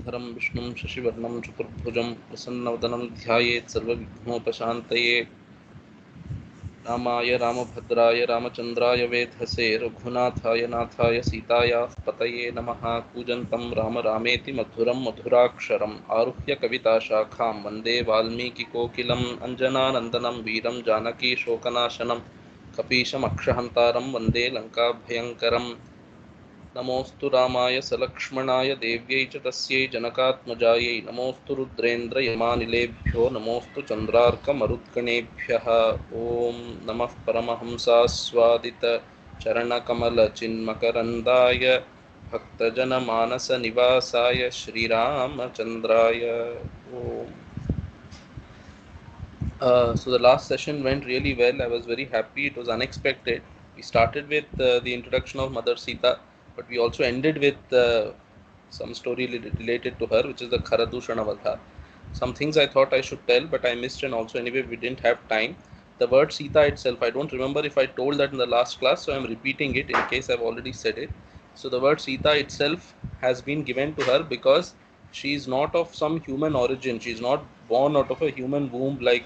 शुक्लाम्बरधरं विष्णुं शशिवर्णं चतुर्भुजं प्रसन्नवदनं ध्यायेत् सर्वविघ्नोपशान्तये। रामाय रामभद्राय रामचन्द्राय वेधसे रघुनाथाय नाथाय सीतायाः पतये नमः। कूजन्तं राम रामेति मधुरं मधुराक्षरम् आरुह्य कविताशाखां वन्दे वाल्मीकिकोकिलम् अञ्जनानन्दनं वीरं जानकीशोकनाशनं कपीशमक्षहन्तारं वन्दे लङ्काभयङ्करम्। नमोऽस्तु रामाय सलक्ष्मणाय देव्यै च तस्यै जनकात्मजायै नमोऽस्तु रुद्रेन्द्रयमानिलेभ्यो नमोऽस्तु चन्द्रार्कमरुत्कणेभ्यः। ॐ नमः परमहंसास्वादितचरणकमलचिन्मकरन्दाय भक्तजनमानसनिवासाय श्रीरामचन्द्राय ॐ। So the last session went really well. I was very happy. It was unexpected. We started with the introduction of Mother Sita, but we also ended with some story related to her, which is the Kharadushana Vadha. Some things I thought I should tell, but I missed, and also anyway we didn't have time. The word Sita itself, I don't remember if I told that in the last class, so I'm repeating it in case I've already said it. So the word Sita itself has been given to her because she is not of some human origin. She is not born out of a human womb like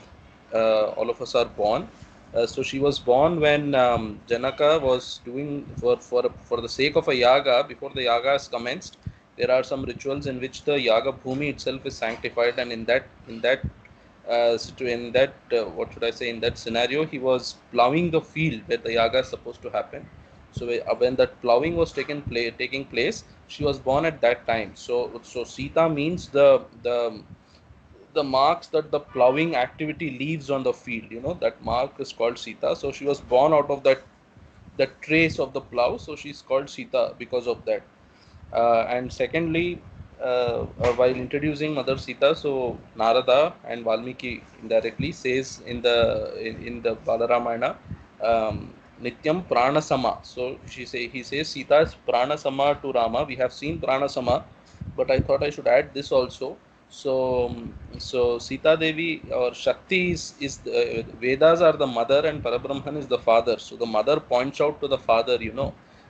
all of us are born. So she was born when Janaka was doing for the sake of a yaga. Before the yaga has commenced, there are some rituals in which the yaga bhumi itself is sanctified, and what should I say, in that scenario, he was plowing the field where the yaga is supposed to happen. So when that plowing was taking place, she was born at that time. So Sita means the marks that the plowing activity leaves on the field. That mark is called Sita. So she was born out of that trace of the plow. So she's called Sita because of that. And secondly, while introducing Mother Sita, so Narada and Valmiki indirectly says in the Balaramayana, Nityam Pranasama. So he says Sita is Pranasama to Rama. We have seen Pranasama, but I thought I should add this also. So Sita Devi or Shakti is Vedas are the mother and Parabrahman is the father. So the mother points out to the father.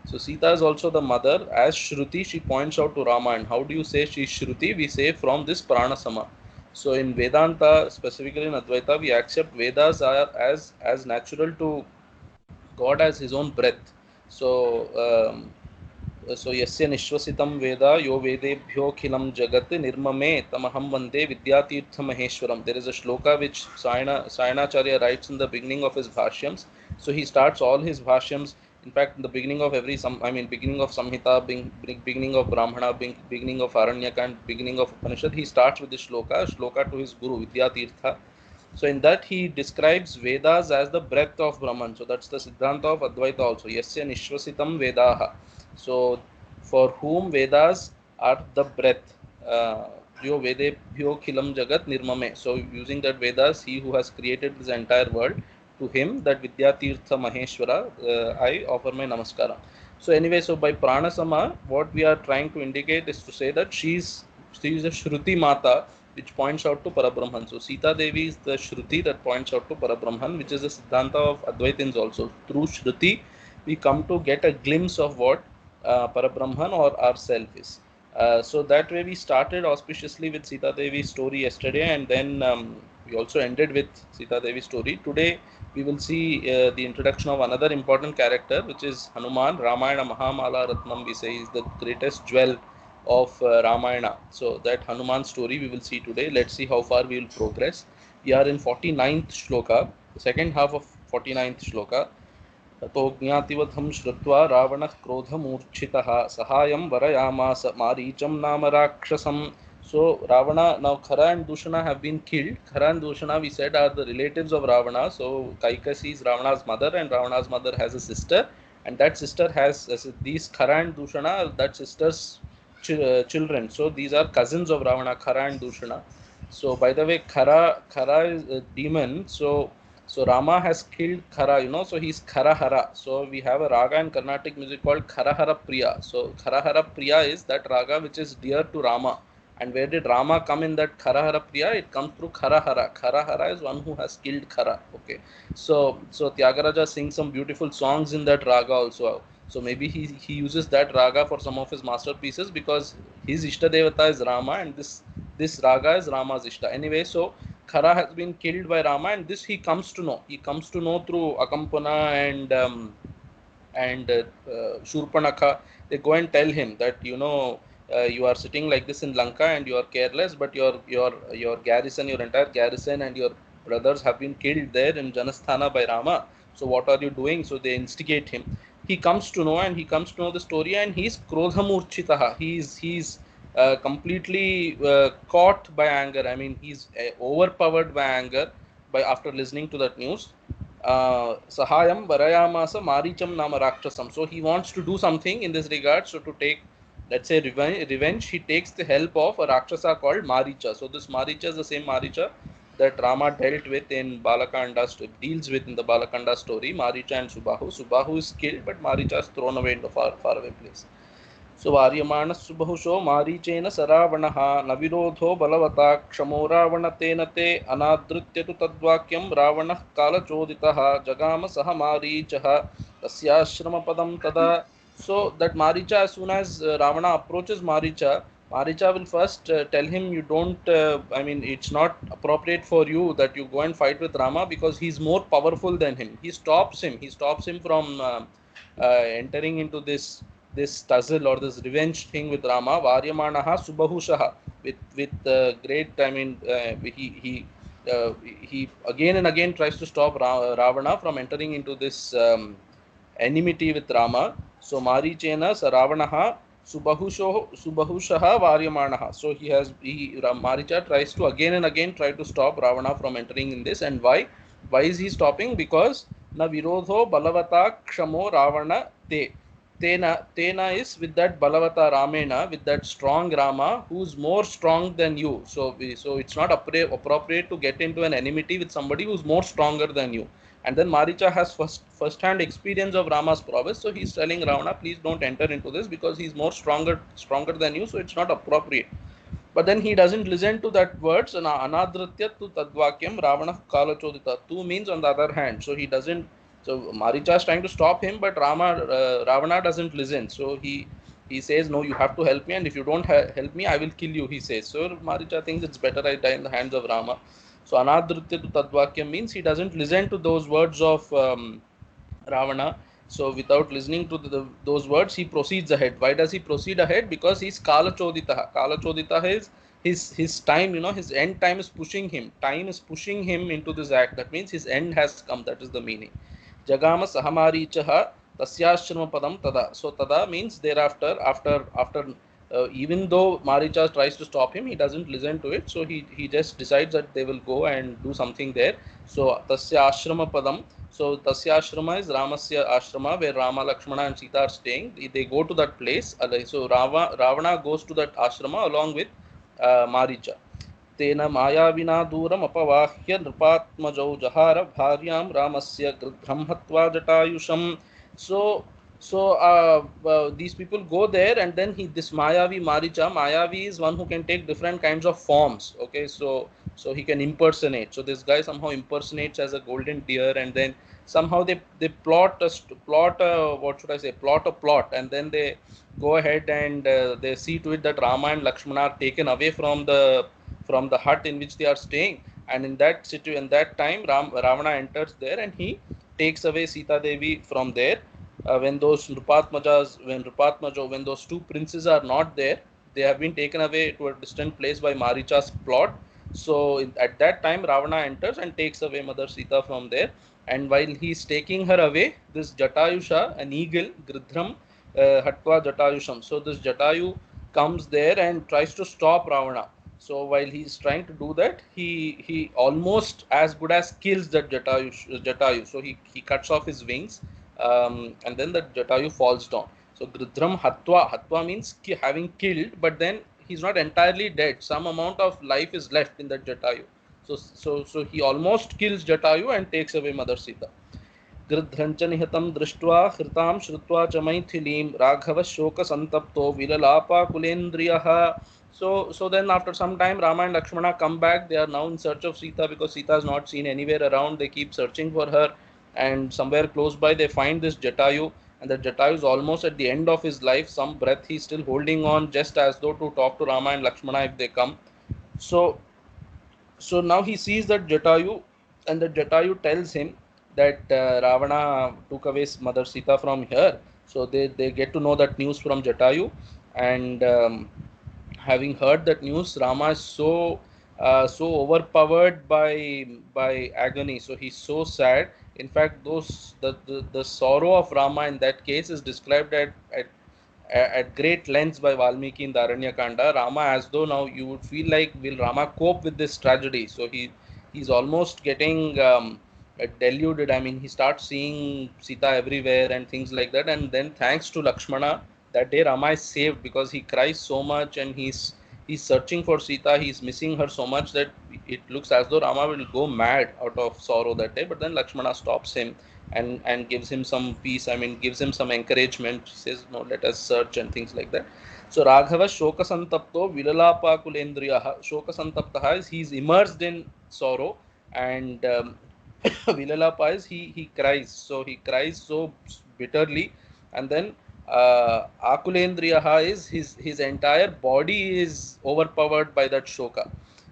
So Sita is also the mother. As Shruti, she points out to Rama. And how do you say she is Shruti? We say from this Pranasama. So in Vedanta, specifically in Advaita, we accept Vedas are as natural to God as his own breath. So yasya nishwasitam veda yo vedebhyo khilam jagat nirmame tamaham vande vidyatirtha maheshwaram. There is a shloka which Sayanacharya writes in the beginning of his bhashyams. So he starts all his bhashyams. In fact, in the beginning of beginning of Samhita, beginning of Brahmana, beginning of Aranyaka, and beginning of Upanishad, he starts with this shloka to his guru Vidyatirtha. So in that he describes Vedas as the breath of Brahman. So that's the Siddhanta of Advaita also. Yasya nishwasitam vedaha. So for whom Vedas are the breath. Yo vedebhyo khilam jagat nirmame. So using that Vedas, he who has created this entire world, to him, that Vidyatirtha Maheshwara, I offer my namaskara. So anyway, so by Pranasama, what we are trying to indicate is to say that she is a Shruti Mata, which points out to Parabrahman. So Sita Devi is the Shruti that points out to Parabrahman, which is the Siddhanta of Advaitins also. Through Shruti, we come to get a glimpse of what Parabrahman or ourself is. So that way we started auspiciously with Sita Devi's story yesterday, and then we also ended with Sita Devi's story. Today we will see the introduction of another important character, which is Hanuman. Ramayana Mahamala Ratnam, we say, is the greatest jewel of Ramayana. So that Hanuman story we will see today. Let's see how far we will progress. We are in 49th shloka, the second half of 49th shloka. ततो ज्ञातिवधं श्रुत्वा रावणः क्रोधमूर्छितः सहायं वरयामास मारीचं नाम राक्षसम्. So Ravana, now Khara and Dushana have been killed. Khara and Dushana, we said, are the relatives of Ravana. So Kaikasi is Ravana's mother, and Ravana's mother has a sister, and that sister has these Khara and Dushana, that sister's children. So these are cousins of Ravana, Khara and Dushana. So by the way, Khara is a demon. So Rama has killed Khara, so he's Kharahara. So we have a raga in Carnatic music called Kharahara Priya. So Kharahara Priya is that raga which is dear to Rama. And where did Rama come in that Kharahara Priya? It comes through Kharahara. Kharahara is one who has killed Khara. Okay. So Tyagaraja sings some beautiful songs in that raga also. So maybe he uses that raga for some of his masterpieces, because his Ishta Devata is Rama, and this raga is Rama's Ishta. Anyway, so Khara has been killed by Rama, and this he comes to know. He comes to know through Akampana and Shurpanakha. They go and tell him that, you are sitting like this in Lanka and you are careless, but your garrison, your entire garrison and your brothers have been killed there in Janasthana by Rama. So what are you doing? So they instigate him. He comes to know, and he comes to know the story, and he's Krodhamurchitaha. He's completely caught by anger. I mean, he's overpowered by anger by after listening to that news. Sahayam Varayamasa Maricham Nama Rakshasam. So he wants to do something in this regard. So to take, let's say, revenge, he takes the help of a Rakshasa called Maricha. So this Maricha is the same Maricha that Rama dealt with in Balakanda, deals with in the Balakanda story. Maricha and Subahu. Subahu is killed, but Maricha is thrown away in the far away place. So Varyamanas Subahusho Marichena Saravanaha Navirodho Balavata Kshamo Ravana te Anadrityatu Tadvakyam Ravana Kala Choditaha Jagama Saha Marichaha Tasyashrama Padam Tada. So that Maricha, as soon as Ravana approaches Maricha, Maricha will first tell him, you don't, it's not appropriate for you that you go and fight with Rama, because he's more powerful than him. He stops him from entering into this tussle or this revenge thing with Rama. Varyamanaha Subahushaha, with great, he again and again tries to stop Ravana from entering into this enmity with Rama. So Marichena Saravanaha Subahushaha Varyamanaha. So Maricha tries to again and again try to stop Ravana from entering in this. And why is he stopping? Because na virodho balavata kshamo Ravana te. Tena is with that Balavata Ramena, with that strong Rama who's more strong than you. So it's not appropriate to get into an enmity with somebody who's more stronger than you. And then Maricha has first-hand experience of Rama's prowess. So he's telling Ravana, please don't enter into this, because he's more stronger than you. So it's not appropriate. But then he doesn't listen to that words. Anadritya tu tadvakyam Ravana kala chodita. Tu means on the other hand. So he doesn't. So Maricha is trying to stop him, but Ravana doesn't listen. So he says, no, you have to help me, and if you don't help me, I will kill you, he says. So Maricha thinks it's better I die in the hands of Rama. So Anadritya tu tadvakyam means he doesn't listen to those words of Ravana. So without listening to those words, he proceeds ahead. Why does he proceed ahead? Because he's Kala Choditaha. Kala Choditaha is his time, his end time is pushing him. Time is pushing him into this act. That means his end has come. That is the meaning. Jagama Sahamarichaha Tasyashrama Padam Tada. So Tada means thereafter, after even though Maricha tries to stop him, he doesn't listen to it. So he just decides that they will go and do something there. So Tasya Ashrama Padam. So Tasya Ashrama is Ramasya Ashrama, where Rama, Lakshmana and Sita are staying. They go to that place. So Ravana goes to that ashrama along with Maricha. Tena Mayavina Duram Apavahya Nrupatmajau Jahara Bharyam Ramasya Gridhram Hatva Jatayusham. So these people go there, and then this Mayavi Mayavi is one who can take different kinds of forms. Okay, so he can impersonate. So this guy somehow impersonates as a golden deer, and then somehow they plot a plot, and then they go ahead and they see to it that Rama and Lakshmana are taken away from the hut in which they are staying. And in that time, Ravana enters there, and he takes away Sita Devi from there. When those two princes are not there, they have been taken away to a distant place by Maricha's plot. So at that time, Ravana enters and takes away Mother Sita from there. And while he is taking her away, this Jatayusha, an eagle, Gridhram Hatva Jatayusham. So this Jatayu comes there and tries to stop Ravana. So while he is trying to do that, he almost as good as kills that Jatayu. So he cuts off his wings. And then the Jatayu falls down. So Gridhram Hatva means having killed, but then he's not entirely dead. Some amount of life is left in that Jatayu. So he almost kills Jatayu and takes away Mother Sita. Gridhrancha nihatam drishtva hritam shrutva cha maithilim raghava shoka santapto vilalapa kulendriyaha. So then after some time, Rama and Lakshmana come back. They are now in search of Sita, because Sita is not seen anywhere around. They keep searching for her. And somewhere close by, they find this Jatayu, and that Jatayu is almost at the end of his life. Some breath he's still holding on, just as though to talk to Rama and Lakshmana if they come. So now he sees that Jatayu, and that Jatayu tells him that Ravana took away his mother Sita from here. So they get to know that news from Jatayu, and having heard that news, Rama is so overpowered by agony. So he's so sad. In fact, the sorrow of Rama in that case is described at great lengths by Valmiki in the Aranyakanda. Rama, as though now you would feel like, will Rama cope with this tragedy? So he's almost getting deluded. I mean, he starts seeing Sita everywhere and things like that. And then, thanks to Lakshmana, that day Rama is saved, because he cries so much and he's searching for Sita. He's missing her so much that it looks as though Rama will go mad out of sorrow that day. But then Lakshmana stops him and gives him some peace. I mean, gives him some encouragement. He says, no, let us search and things like that. So Raghava Shoka Santapto Vilalapa Kulendriyaha. Shoka Santaptaha is he's immersed in sorrow, and Vilalapa is he cries. So he cries so bitterly, and then Akulendriyaha is his entire body is overpowered by that shoka.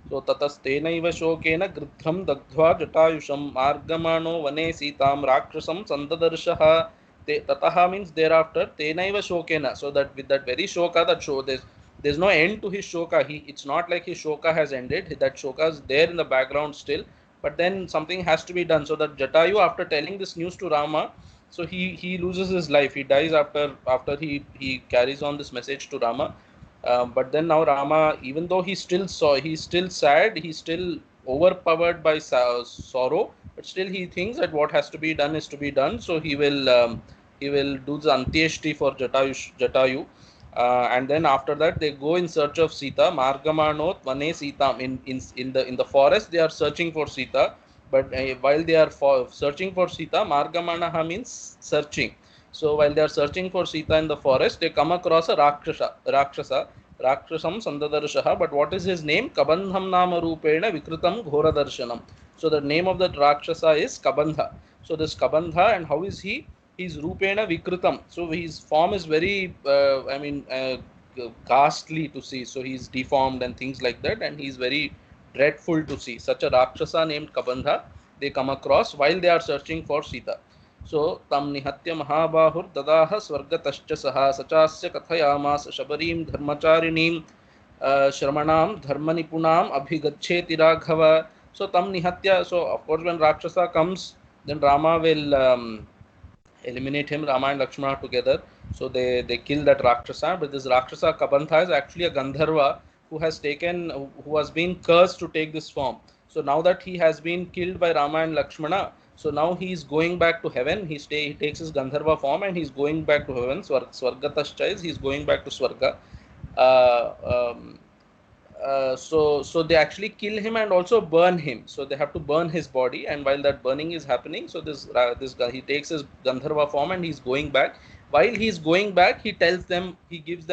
So tatastenaiva shokena gridham dagdhva jatayusham margamano vane sitam rakshasam sandadarshaha. Tataha means thereafter, tenaiva shokena. So that with that very shoka, that show there's no end to his shoka. It's not like his shoka has ended. That shoka is there in the background still, but then something has to be done. So that Jatayu, after telling this news to Rama, so he loses his life. He dies after he carries on this message to Rama. But then now Rama, even though he's still sad, he's still overpowered by sorrow, but still he thinks that what has to be done is to be done. So he will do the Antyeshti for Jatayu. And then after that they go in search of Sita. Margamanot Vane Sitam. In the forest they are searching for Sita. But while they are searching for Sita, Margamanaha means searching. So while they are searching for Sita in the forest, they come across a Rakshasam Sandadarshaha. But what is his name? Kabandham Nama Rupena Vikritam Ghoradarshanam. So the name of that Rakshasa is Kabandha. So this Kabandha, and how is he? He's Rupena Vikritam. So his form is very, ghastly to see. So he's deformed and things like that, and he's very dreadful to see. Such a Rakshasa named Kabandha they come across while they are searching for Sita. So tam nihatya mahabahur dadaha swargatascha saha sachasya kathayamas shabarim dharmacharinim shramanam dharmanipunam abhigacheti raghava. So tam nihatya, so of course when Rakshasa comes, then Rama will eliminate him, Rama and Lakshmana together. So they kill that Rakshasa. But this Rakshasa Kabandha is actually a Gandharva who has been cursed to take this form. So now that he has been killed by Rama and Lakshmana, so now he is going back to heaven. He takes his Gandharva form and he's going back to heaven. Swargatascha is he's going back to Swarga. So they actually kill him and also burn him. So they have to burn his body, and while that burning is happening, so this guy, he takes his Gandharva form and he's going back. While he's going back, he gives them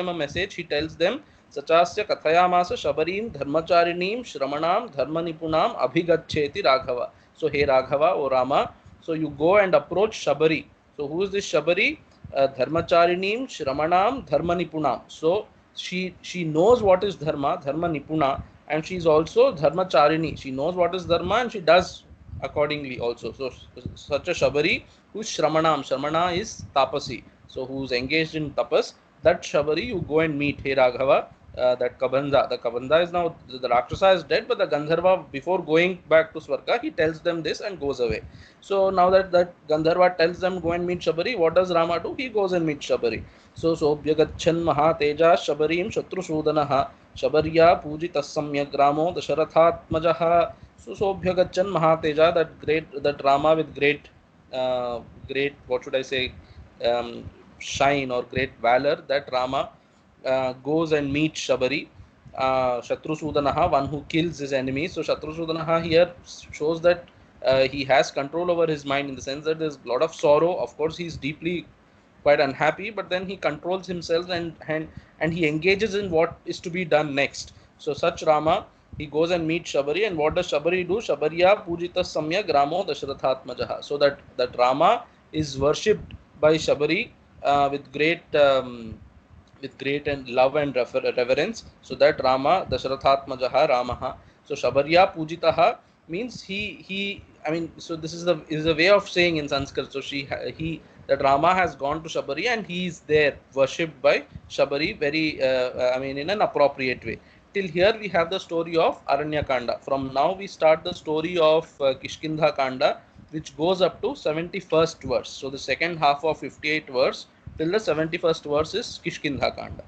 a message. He tells them, Sachasya kathayamasa shabarim dharmacharinim shramanam dharmanipunam abhigacheti Raghava. So hey Raghava, O Rama, so you go and approach Shabari. So who is this Shabari? Dharmacharinim shramanam dharmanipunam. So she knows what is dharma nipuna, and she is also dharmacharini. She knows what is dharma and she does accordingly also. So such a Shabari who is Shramana is tapasi. So who is engaged in tapas, that Shabari you go and meet. Hey Raghava, that Kabandha. The Kabandha is now, the Rakshasa is dead, but the Gandharva, before going back to Swarga, he tells them this and goes away. So now that Gandharva tells them go and meet Shabari, what does Rama do? He goes and meets Shabari. So Sobhyagachan Mahateja Shabarim Shatrusudanaha Shabarya Pujitasamya Gramo Dasharathatmajaha. So Sobhyagachan Mahateja, that Rama with great, what should I say, shine or great valor, that Rama goes and meets Shabari, Shatrusudanaha, one who kills his enemy. So Shatrusudanaha here shows that he has control over his mind, in the sense that there's a lot of sorrow. Of course, he's deeply quite unhappy, but then he controls himself and he engages in what is to be done next. So such Rama, he goes and meets Shabari, and what does Shabari do? Shabarya Pujita Samya Gramo Dasharathatmajaha. So that Rama is worshipped by Shabari with great and love and reverence. So that Rama, Dasharathatmajaha Ramaha. So Shabarya Pujitaha means he. I mean, so this is a way of saying in Sanskrit. So he that Rama has gone to Shabari and he is there worshipped by Shabari very I mean in an appropriate way. Till here we have the story of Aranya Kanda. From now we start the story of Kishkindha Kanda, which goes up to 71st verse. So the second half of 58 verse till the 71st verse is Kishkindha Kanda.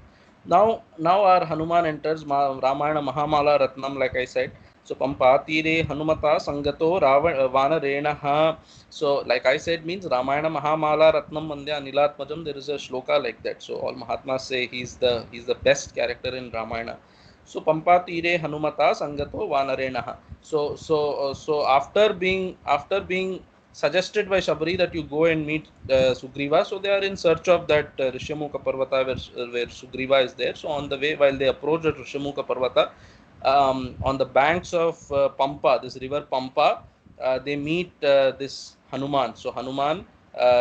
Now our Hanuman enters Ramayana Mahamala Ratnam, like I said. So Pampatire Hanumata Sangato Vanarenaha. So like I said means Ramayana Mahamala Ratnam Mandya Nilatmajam. There is a shloka like that. So all Mahatmas say he's the best character in Ramayana. So Pampatire Hanumata Sangato Vanarenaha. So after being suggested by Shabari that you go and meet Sugriva. So they are in search of that Rishyamukha Parvata where Sugriva is there. So on the way, while they approach the Rishyamukha Parvata, on the banks of Pampa, this river Pampa, they meet this Hanuman. So Hanuman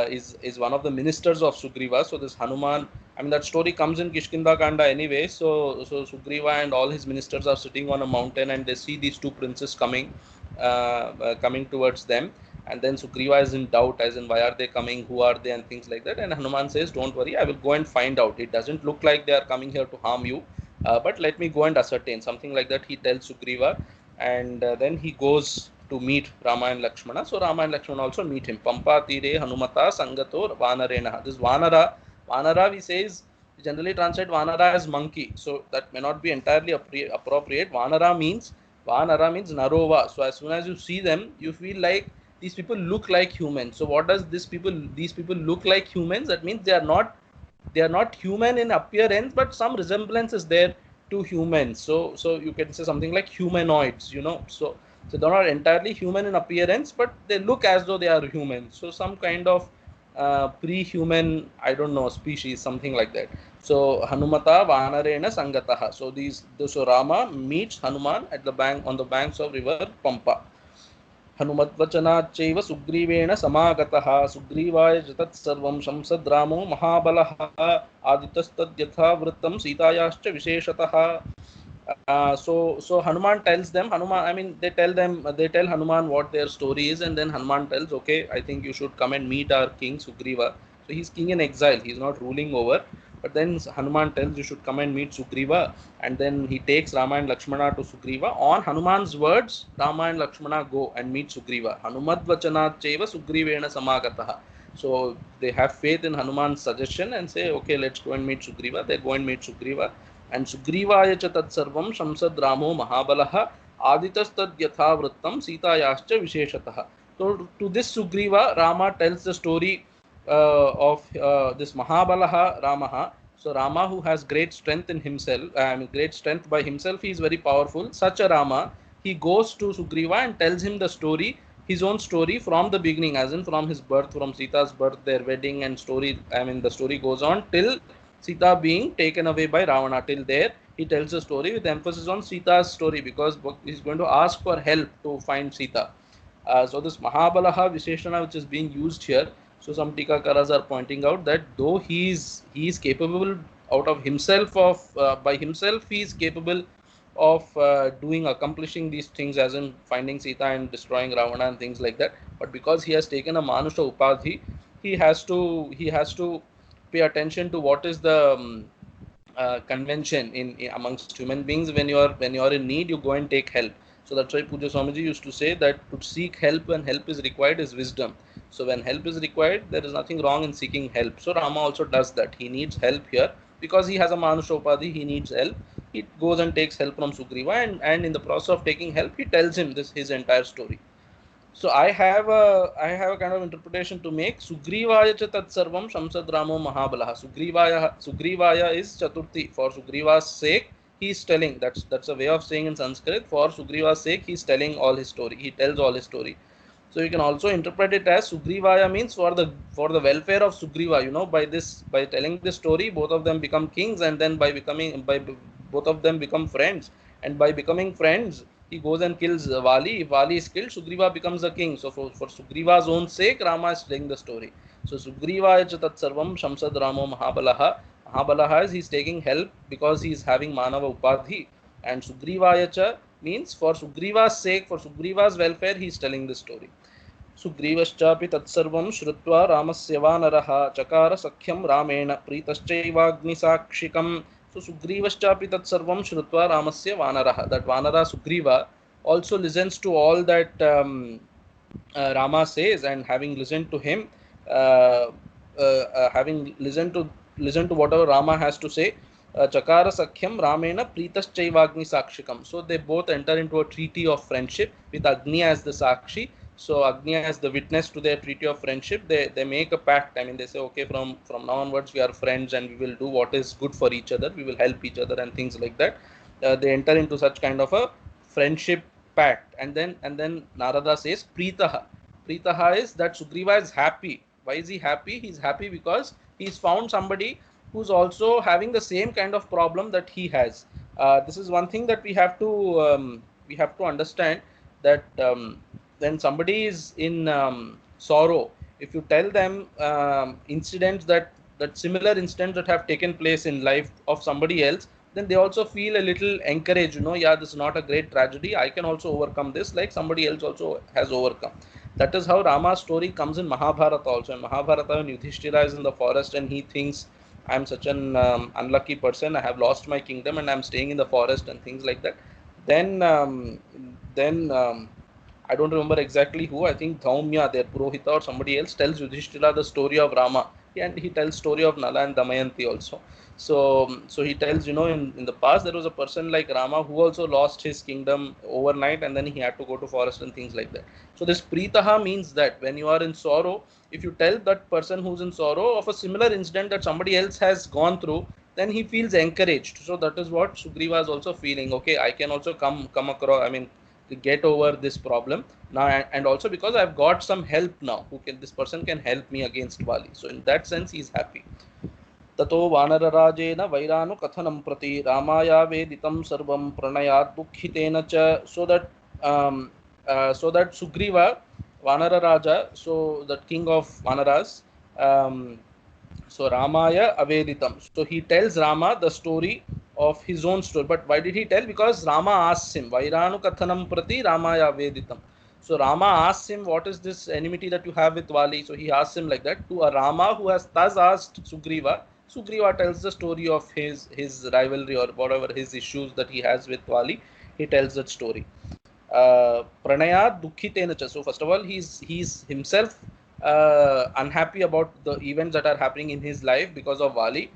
is one of the ministers of Sugriva. So this Hanuman, I mean that story comes in Kishkinda Kanda anyway. So Sugriva and all his ministers are sitting on a mountain and they see these two princes coming towards them. And then Sugriva is in doubt, as in why are they coming, who are they, and things like that. And Hanuman says, don't worry, I will go and find out. It doesn't look like they are coming here to harm you, but let me go and ascertain. Something like that he tells Sugriva, and then he goes to meet Rama and Lakshmana. So Rama and Lakshmana also meet him. Pampa tire Hanumata Sangato Vanarenaha. This Vanara we generally translate Vanara as monkey. So that may not be entirely appropriate. Vanara means Narova. So as soon as you see them, you feel like these people look like humans. So what does these people look like humans? That means they are not human in appearance, but some resemblance is there to humans. So you can say something like humanoids, so they're not entirely human in appearance, but they look as though they are human. So some kind of pre-human, I don't know, species, something like that. So Hanumata Vanarena Sangataha. So Rama meets Hanuman on the banks of river Pampa. हनुमद्वचनाच्चैव सुग्रीवेण समागतः सुग्रीवाय च तत्सर्वं शंसद्रामो महाबलः आदितस्तद्यथा वृत्तं सीतायाश्च विशेषतः. So Hanuman tells them, they tell Hanuman what their story is, and then Hanuman tells, okay, I think you should come and meet our king Sugriva. So he's king in exile, he's not ruling over, but then Hanuman tells you should come and meet Sugriva, and then he takes Rama and Lakshmana to Sugriva. On Hanuman's words, Rama and Lakshmana go and meet Sugriva. Hanumadvachanacheva Sugrivena Samagataha. So they have faith in Hanuman's suggestion and say, okay, let's go and meet Sugriva. They go and meet Sugriva. And Sugrivaya cha tat sarvam shamsad ramo mahabalaha aditastad yatha vrittam sitayascha visheshataha. So to this Sugriva, Rama tells the story of this Mahabalaha Ramaha. So Rama, who has great strength in himself, great strength by himself, he is very powerful. Such a Rama, he goes to Sugriva and tells him the story, his own story from the beginning, as in from his birth, from Sita's birth, their wedding and story. The story goes on till Sita being taken away by Ravana. Till there, he tells the story with emphasis on Sita's story, because he's going to ask for help to find Sita. So this Mahabalaha Visheshana, which is being used here, so some Tikakaras are pointing out that though he is capable out of himself by himself, he is capable of accomplishing these things, as in finding Sita and destroying Ravana and things like that. But because he has taken a Manusha Upadhi, he has to pay attention to what is the convention in amongst human beings. When you are in need, you go and take help. So that's why Puja Swamiji used to say that to seek help when help is required is wisdom. So when help is required, there is nothing wrong in seeking help. So Rama also does that. He needs help here because he has a Manusha Upadhi. He needs help. He goes and takes help from Sugriva, and in the process of taking help, he tells him his entire story. So I have a kind of interpretation to make. Sugrivaya cha tat sarvam shamsad ramo mahabalaha. Sugrivaya is Chaturthi. For Sugriva's sake, he is telling. That's a way of saying in Sanskrit. For Sugriva's sake, he is telling all his story. He tells all his story. So you can also interpret it as Sugrivaya means for the welfare of Sugriva. By telling this story, both of them become kings, and then by both of them become friends, and by becoming friends, he goes and kills Vali. If Vali is killed, Sugriva becomes a king. So for Sugriva's own sake, Rama is telling the story. So Sugriva cha tat sarvam Shamsad Ramo Mahabalaha. Mahabalaha is he's taking help because he's having Manava Upadhi, and Sugriva cha means for Sugriva's sake, for Sugriva's welfare, he's telling this story. सुग्रीवश्चापि तत्सर्वं श्रुत्वा रामस्य वानरः चकार सख्यं रामेण प्रीतश्चैवाग्निसाक्षिकम्. So Sugrivaश्चापि तत्सर्वं श्रुत्वा रामस्य वानरः, that Vanara Sugriva also listens to all that Rama says, and having listened to him, having listened to whatever Rama has to say, Chakara Sakhyam Ramena Pritaschayvagni Sakshikam. So they both enter into a treaty of friendship with Agni as the Sakshi. So Agni as the witness to their treaty of friendship. They make a pact. I mean, they say, okay, from now onwards we are friends and we will do what is good for each other. We will help each other and things like that. They enter into such kind of a friendship pact. And then Narada says Pritaha. Pritaha is that Sugriva is happy. Why is he happy? He's happy because he's found somebody who's also having the same kind of problem that he has. This is one thing that we have to understand, that when somebody is in sorrow, if you tell them incidents that similar incidents that have taken place in life of somebody else, then they also feel a little encouraged, yeah, this is not a great tragedy, I can also overcome this like somebody else also has overcome. That is how Rama's story comes in Mahabharata also. In Mahabharata, when Yudhishthira is in the forest and he thinks, I'm such an unlucky person, I have lost my kingdom and I'm staying in the forest and things like that. Then I don't remember exactly who, I think Dhaumya, their Purohita or somebody else, tells Yudhishthira the story of Rama, and he tells story of Nala and Damayanti also. So he tells, in the past there was a person like Rama who also lost his kingdom overnight and then he had to go to forest and things like that. So this Pritaha means that when you are in sorrow, if you tell that person who's in sorrow of a similar incident that somebody else has gone through, then he feels encouraged. So that is what Sugriva is also feeling. Okay, I can also come across, I mean, to get over this problem now, and also because I've got some help now, this person can help me against Vali. So in that sense, he's happy. ततो वानरराजेन वैरानु कथनं प्रति रामाया वेदितं सर्वं प्रणयात् दुःखितेन च. So that Sugriva, Vanara Raja, so that king of Vanaras, so Ramaya Aveditam. So he tells Rama the story of his own story. But why did he tell? Because Rama asks him, Vairanu Kathanam Prati Ramaya Aveditam. So Rama asks him, what is this enmity that you have with Vali? So he asks him like that. To a Rama who has thus asked Sugriva, Sugriva tells the story of his rivalry or whatever his issues that he has with Vali. He tells that story. Pranayat Dukhitena cha. So first of all, he's himself unhappy about the events that are happening in his life because of Vali.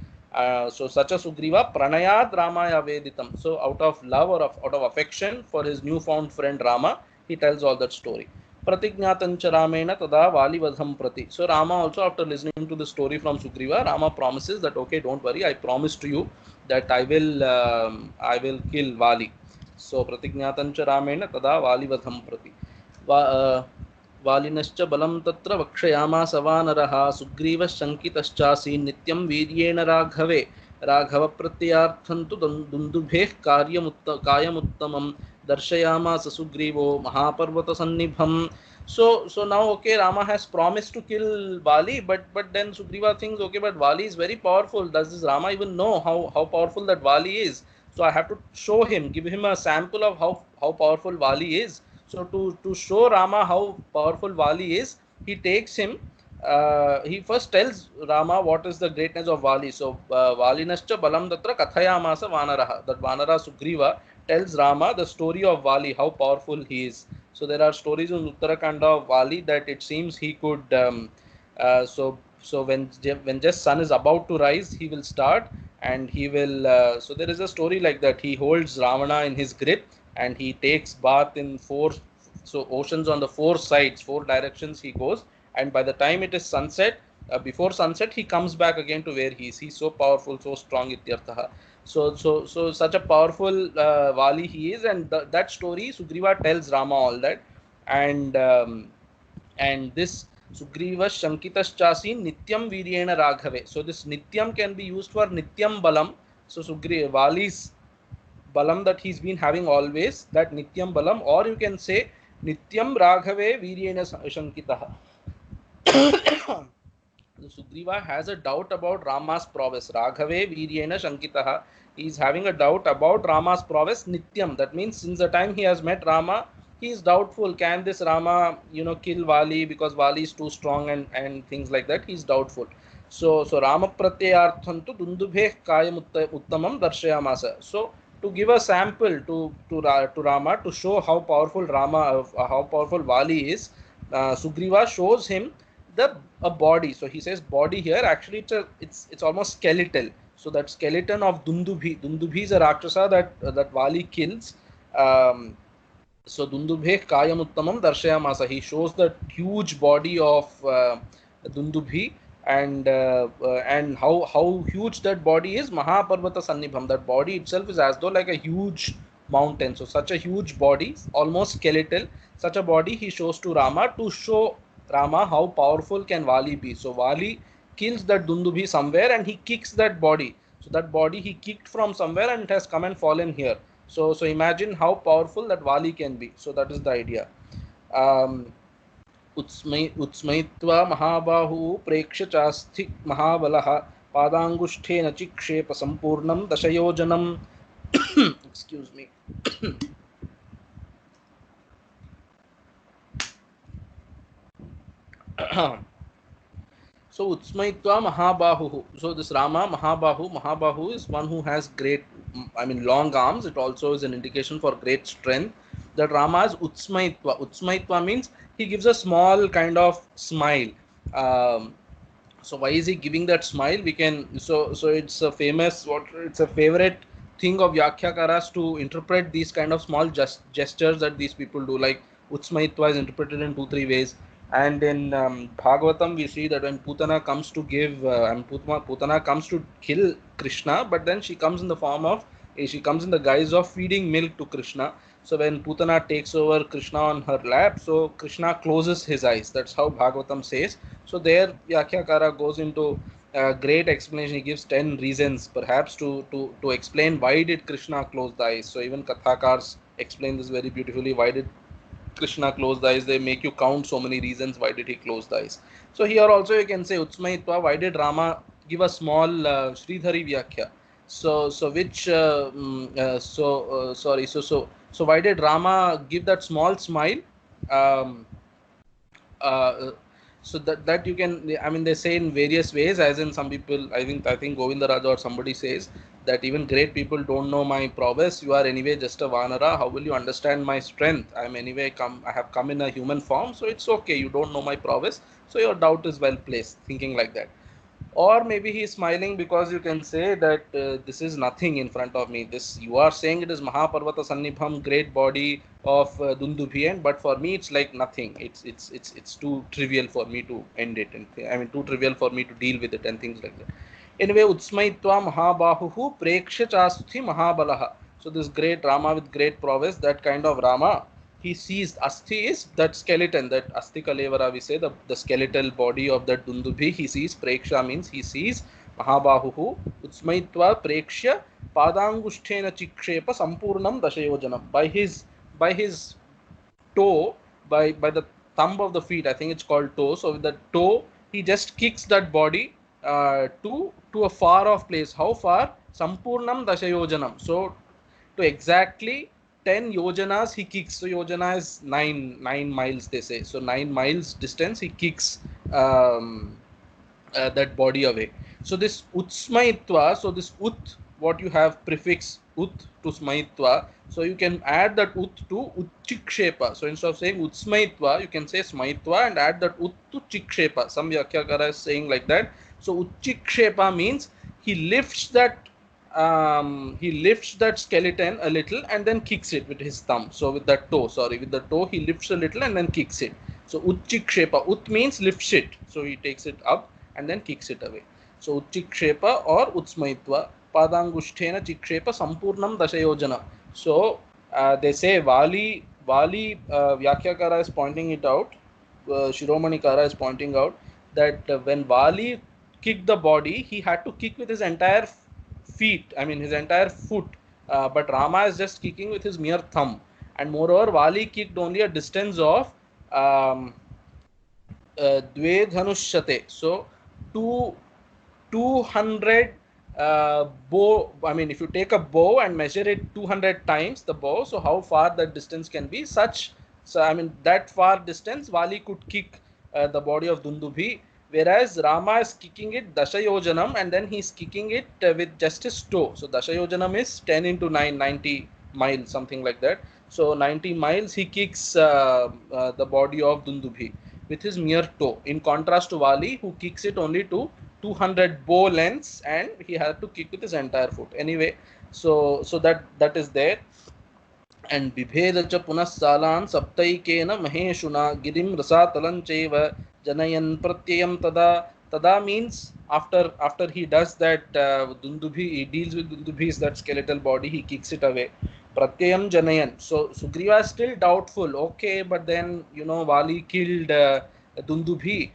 So such a Sugriva Pranayat Ramaya Veditam. So out of love or out of affection for his newfound friend Rama, he tells all that story. Pratignatancha Ramena tada Vali vadham prati. So Rama also, after listening to the story from Sugriva, Rama promises that, okay, don't worry, I promise to you that I will kill Vali. So Pratignatancha Ramena tada Vali vadham prati. वालिनश्च बलं तत्र वक्षयामास वानरः सुग्रीवः शङ्कितश्चासीन् नित्यं वीर्येण राघवे राघवप्रत्ययार्थं तु दुन्दुभेः कायमुत्तमं दर्शयामास सुग्रीवो महापर्वतसन्निभम्. So now, okay, Rama has promised to kill Vali, but then Sugriva thinks, okay, but Vali is very powerful. Does this Rama even know how powerful that Vali is? So I have to show him, give him a sample of how powerful Vali is. So to show Rama how powerful Vali is, he takes him. He first tells Rama what is the greatness of Vali. So Valinascha balam tatra kathayamasa vanaraha. That Vanara Sugriva tells Rama the story of Vali, how powerful he is. So there are stories in Uttarakanda of Vali that it seems he could. So when just sun is about to rise, he will start and he will. So there is a story like that. He holds Ravana in his grip and he takes bath in oceans on the four sides, four directions he goes, and by the time it is sunset, before sunset, he comes back again to where he is. He's so powerful, so strong, ityarthaha. So such a powerful Vali he is, and that story Sugriva tells Rama all that, and this Sugriva Shankitas Chasi Nityam Viryena Raghave. So this Nityam can be used for Nityam Balam. So Vali's Balam that he's been having always, that Nityam Balam, or you can say Nityam Raghave Viryena Shankitaha. Sugriva has a doubt about Rama's prowess. Raghave Viryena Shankitaha. He is having a doubt about Rama's prowess Nityam. That means since the time he has met Rama, he is doubtful. Can this Rama, kill Vali because Vali is too strong and things like that? He is doubtful. So Rama Pratyayarthan tu Dundubhe Kayam Uttamam Darshayamasa. So to give a sample to Rama to show how powerful how powerful Vali is, Sugriva shows him the a body. So he says body here. Actually, it's almost skeletal. So that skeleton of Dundubhi. Dundubhi is a rakshasa that Vali kills. So Dundubhe Kayamuttamam Darshayamasa. He shows the huge body of Dundubhi and how huge that body is. Mahaparvata Sannibham. That body itself is as though like a huge mountain. So such a huge body, almost skeletal. Such a body he shows to Rama to show Rama how powerful can Vali be. So Vali kills that Dundubhi somewhere and he kicks that body. So that body he kicked from somewhere and it has come and fallen here. So imagine how powerful that Vali can be. So that is the idea. उत्स्मयित्वा महाबाहु प्रेक्ष्य चास्थि महाबलः पादांगुष्ठेन चिक्षेप संपूर्णं दशयोजनम् excuse me. So Utsmaitva Mahabahu. So this Rama Mahabahu is one who has great, long arms. It also is an indication for great strength. That Rama is Utsmaitva. Utsmaitva means he gives a small kind of smile. So why is he giving that smile? We can so it's a favorite thing of Yakyakaras to interpret these kind of small gestures that these people do. Like Utsmaitva is interpreted in 2-3 ways. And in Bhagavatam, we see that when Putana comes to Putana comes to kill Krishna, but then she comes in the guise of feeding milk to Krishna. So when Putana takes over Krishna on her lap, so Krishna closes his eyes. That's how Bhagavatam says. So there, Yakyakara goes into a great explanation. He gives 10 reasons, perhaps, to explain why did Krishna close the eyes. So even Kathakars explain this very beautifully. Why did Krishna close the eyes? They make you count so many reasons why did he close the eyes. So here also you can say Utsmaitva, why did Rama give a small Sridhari Vyakhya? So why did Rama give that small smile? Um, uh, so that you can, they say in various ways, as in some people, I think Govindaraja or somebody says that even great people don't know my prowess. You are anyway just a Vanara. How will you understand my strength? I have come in a human form, so it's okay. You don't know my prowess, so your doubt is well placed, thinking like that. Or maybe he is smiling because you can say that this is nothing in front of me. This, you are saying it is Mahaparvata Sannibham, great body of Dundubhiyan, but for me it's like nothing. It's too trivial for me to end it, and too trivial for me to deal with it and things like that. Anyway, Utsmaitva Mahabahu Preksha Chastuthi Mahabalaha. So this great Rama with great prowess, that kind of Rama, he sees Asthi is that skeleton, that Asti Kalevara, we say, the skeletal body of that Dundubhi. He sees, Preksha means he sees, Mahabahu Utsmaitva Preksha Padangushtena Chikshepa Sampurnam Dashayojanam. By his toe, by the thumb of the feet, I think it's called toe. So with the toe, he just kicks that body to a far off place. How far? Sampurnam Dashayojanam. So to exactly 10 yojanas he kicks. So yojana is 9 miles, they say. So 9 miles distance he kicks that body away. So this utsmaitva, so this ut, what you have prefix ut to smaitva, so you can add that ut to utchikshepa. So instead of saying utsmaitva, you can say smaitva and add that ut to chikshepa. Some Vyakyakara is saying like that. So utchikshepa means he lifts that skeleton a little and then kicks it with his thumb. So with the toe he lifts a little and then kicks it. So utchikshepa, ut means lifts it. So he takes it up and then kicks it away. So utchikshepa or utsmaitva padangushtena chikshepa sampurnam dashayojana. So they say Vali Vyakyakara is pointing it out. Shiromani Kara is pointing out that when Vali kicked the body, he had to kick with his entire his entire foot. But Rama is just kicking with his mere thumb. And moreover, Vali kicked only a distance of Dve Dhanushate. So two 200 bow. I mean, if you take a bow and measure it 200 times the bow, so how far that distance can be? So I mean, that far distance Vali could kick the body of Dundubhi, whereas Rama is kicking it Dashayojanam, and then he's kicking it with just his toe. So Dashayojanam is 10 into 9, 90 miles, something like that. So 90 miles he kicks the body of Dundubhi with his mere toe, in contrast to Vali, who kicks it only to 200 bow lengths, and he had to kick with his entire foot. Anyway, so that is there. And bibheda cha punas salan saptaikena maheshuna girim rasatalan chaiva janayan pratyayam tada means after he does that, Dundubhi, he deals with Dundubhi's that skeletal body, he kicks it away. Pratyayam janayan. So Sugriva is still doubtful. Okay, but then Vali killed Dundubhi.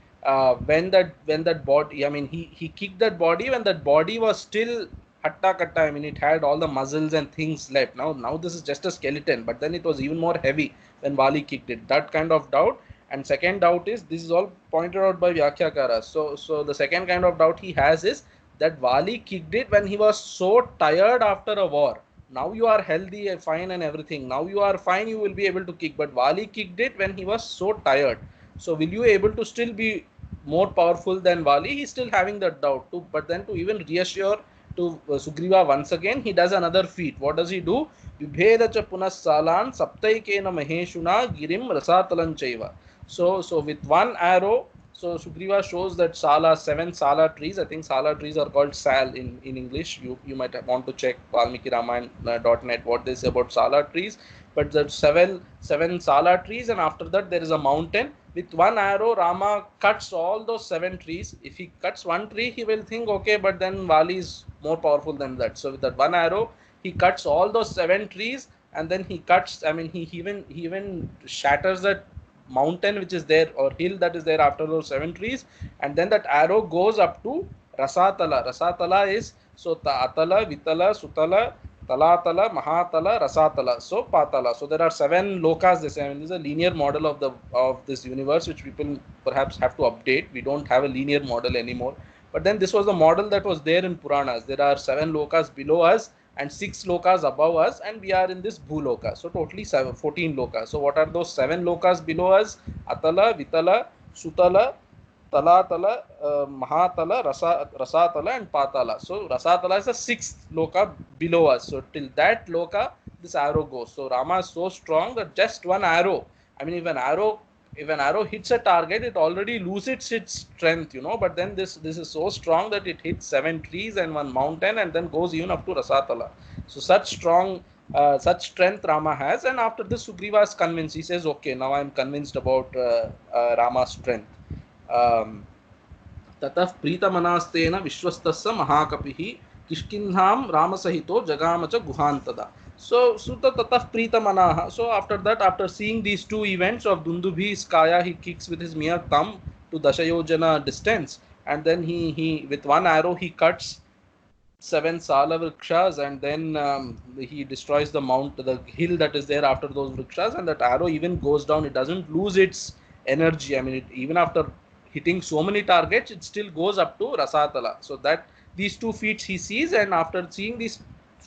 When that body, I mean, he kicked that body when that body was still hatta katta. I mean, it had all the muscles and things left. Now this is just a skeleton, but then it was even more heavy when Vali kicked it. That kind of doubt. And second doubt is, this is all pointed out by Vyakhyakaras. So the second kind of doubt he has is that Vali kicked it when he was so tired after a war. Now you are healthy and fine and everything. Now you are fine, you will be able to kick. But Vali kicked it when he was so tired. So will you able to still be more powerful than Vali? He's still having that doubt too. But then to even reassure to Sugriva once again, he does another feat. What does he do? Vibheda cha punas salan saptaikena maheshuna girim rasatalan chaiva. So with one arrow, so Sugriva shows that seven Sala trees. I think Sala trees are called Sal in English. You might want to check valmikiramayana.net what they say about Sala trees. But there's seven Sala trees, and after that there is a mountain. With one arrow, Rama cuts all those 7 trees. If he cuts one tree, he will think, okay, but then Vali is more powerful than that. So with that one arrow, he cuts all those 7 trees, and then he cuts. I mean, he even shatters that mountain which is there, or hill that is there after those 7 trees, and then that arrow goes up to Rasatala. Rasatala is Atala, Vitala, Sutala, Talatala, Mahatala, Rasatala, so Patala. So there are 7 lokas. This is a linear model of this universe, which people perhaps have to update. We don't have a linear model anymore. But then this was the model that was there in Puranas. There are 7 lokas below us and 6 lokas above us, and we are in this Bhuloka. So totally 14 lokas. So what are those 7 lokas below us? Atala, Vitala, Sutala, Talatala, Mahatala, Rasatala, and Patala. So Rasatala is the 6th loka below us. So till that loka, this arrow goes. So Rama is so strong that just one arrow, I mean, if an arrow hits a target, it already loses its strength, but then this is so strong that it hits 7 trees and 1 mountain, and then goes even up to Rasatala. So such strength Rama has. And after this, Sugriva is convinced. He says, okay, now I am convinced about Rama's strength. ततः प्रीतमनास्तेन विश्वस्तस्य महाकपिः किष्किन्धां रामसहितो जगाम च गुहान्तदा. So tatah pritamanaha. So after that, after seeing these 2 events of Dundubhi's kaya, he kicks with his mere thumb to Dashayojana distance, and then he with one arrow he cuts 7 Sala vrikshas, and then he destroys the hill that is there after those vrikshas, and that arrow even goes down. It doesn't lose its energy. I mean, even after hitting so many targets, it still goes up to Rasatala. So that these 2 feats he sees, and after seeing these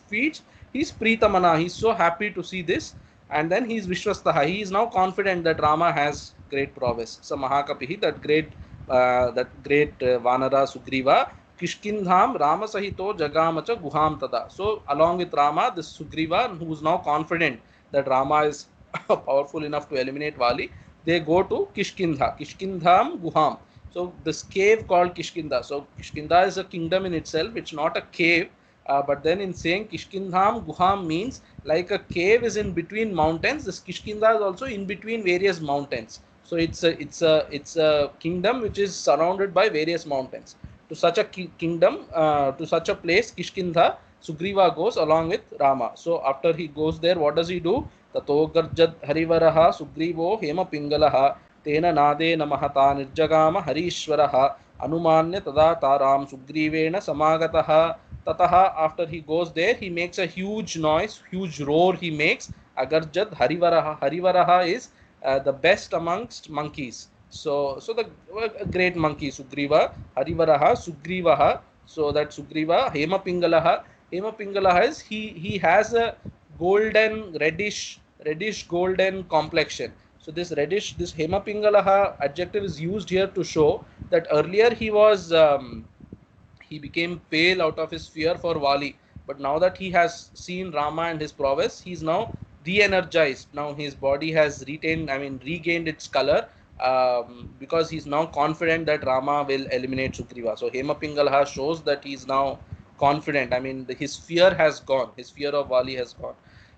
feats, he's Pritamana. He's so happy to see this, and then he's Vishwastaha. He is now confident that Rama has great prowess. So Mahakapihi, that great Vanara Sugriva, Kishkindham Rama Sahito Jagamacha Guham Tada. So along with Rama, this Sugriva, who is now confident that Rama is powerful enough to eliminate Vali, they go to Kishkindham Guham. So this cave called Kishkinda. So Kishkinda is a kingdom in itself. It's not a cave. But then in saying Kishkindham Guham means like a cave is in between mountains. This Kishkinda is also in between various mountains. So it's a kingdom which is surrounded by various mountains. To such a kingdom, to such a place, Kishkinda, Sugriva goes along with Rama. So after he goes there, what does he do? Tato garjad harivaraha Sugrivo hema pingalaha tena nade namahata nirjagama harishwaraha anumanya tada taram Sugrivena samagataha. Tataha, after he goes there, he makes a huge noise, huge roar he makes. Agarjad Harivaraha. Harivaraha is the best amongst monkeys. So the great monkey Sugriva, Harivaraha, Sugrivaha. So that Sugriva, Hemapingalaha is he has a golden reddish golden complexion. So this Hemapingalaha adjective is used here to show that earlier he became pale out of his fear for Vali. But now that he has seen Rama and his prowess, he is now re-energized. Now his body has regained its color, because he is now confident that Rama will eliminate Sugriva. So Hemapingalha shows that he is now confident. His fear has gone. His fear of Vali has gone.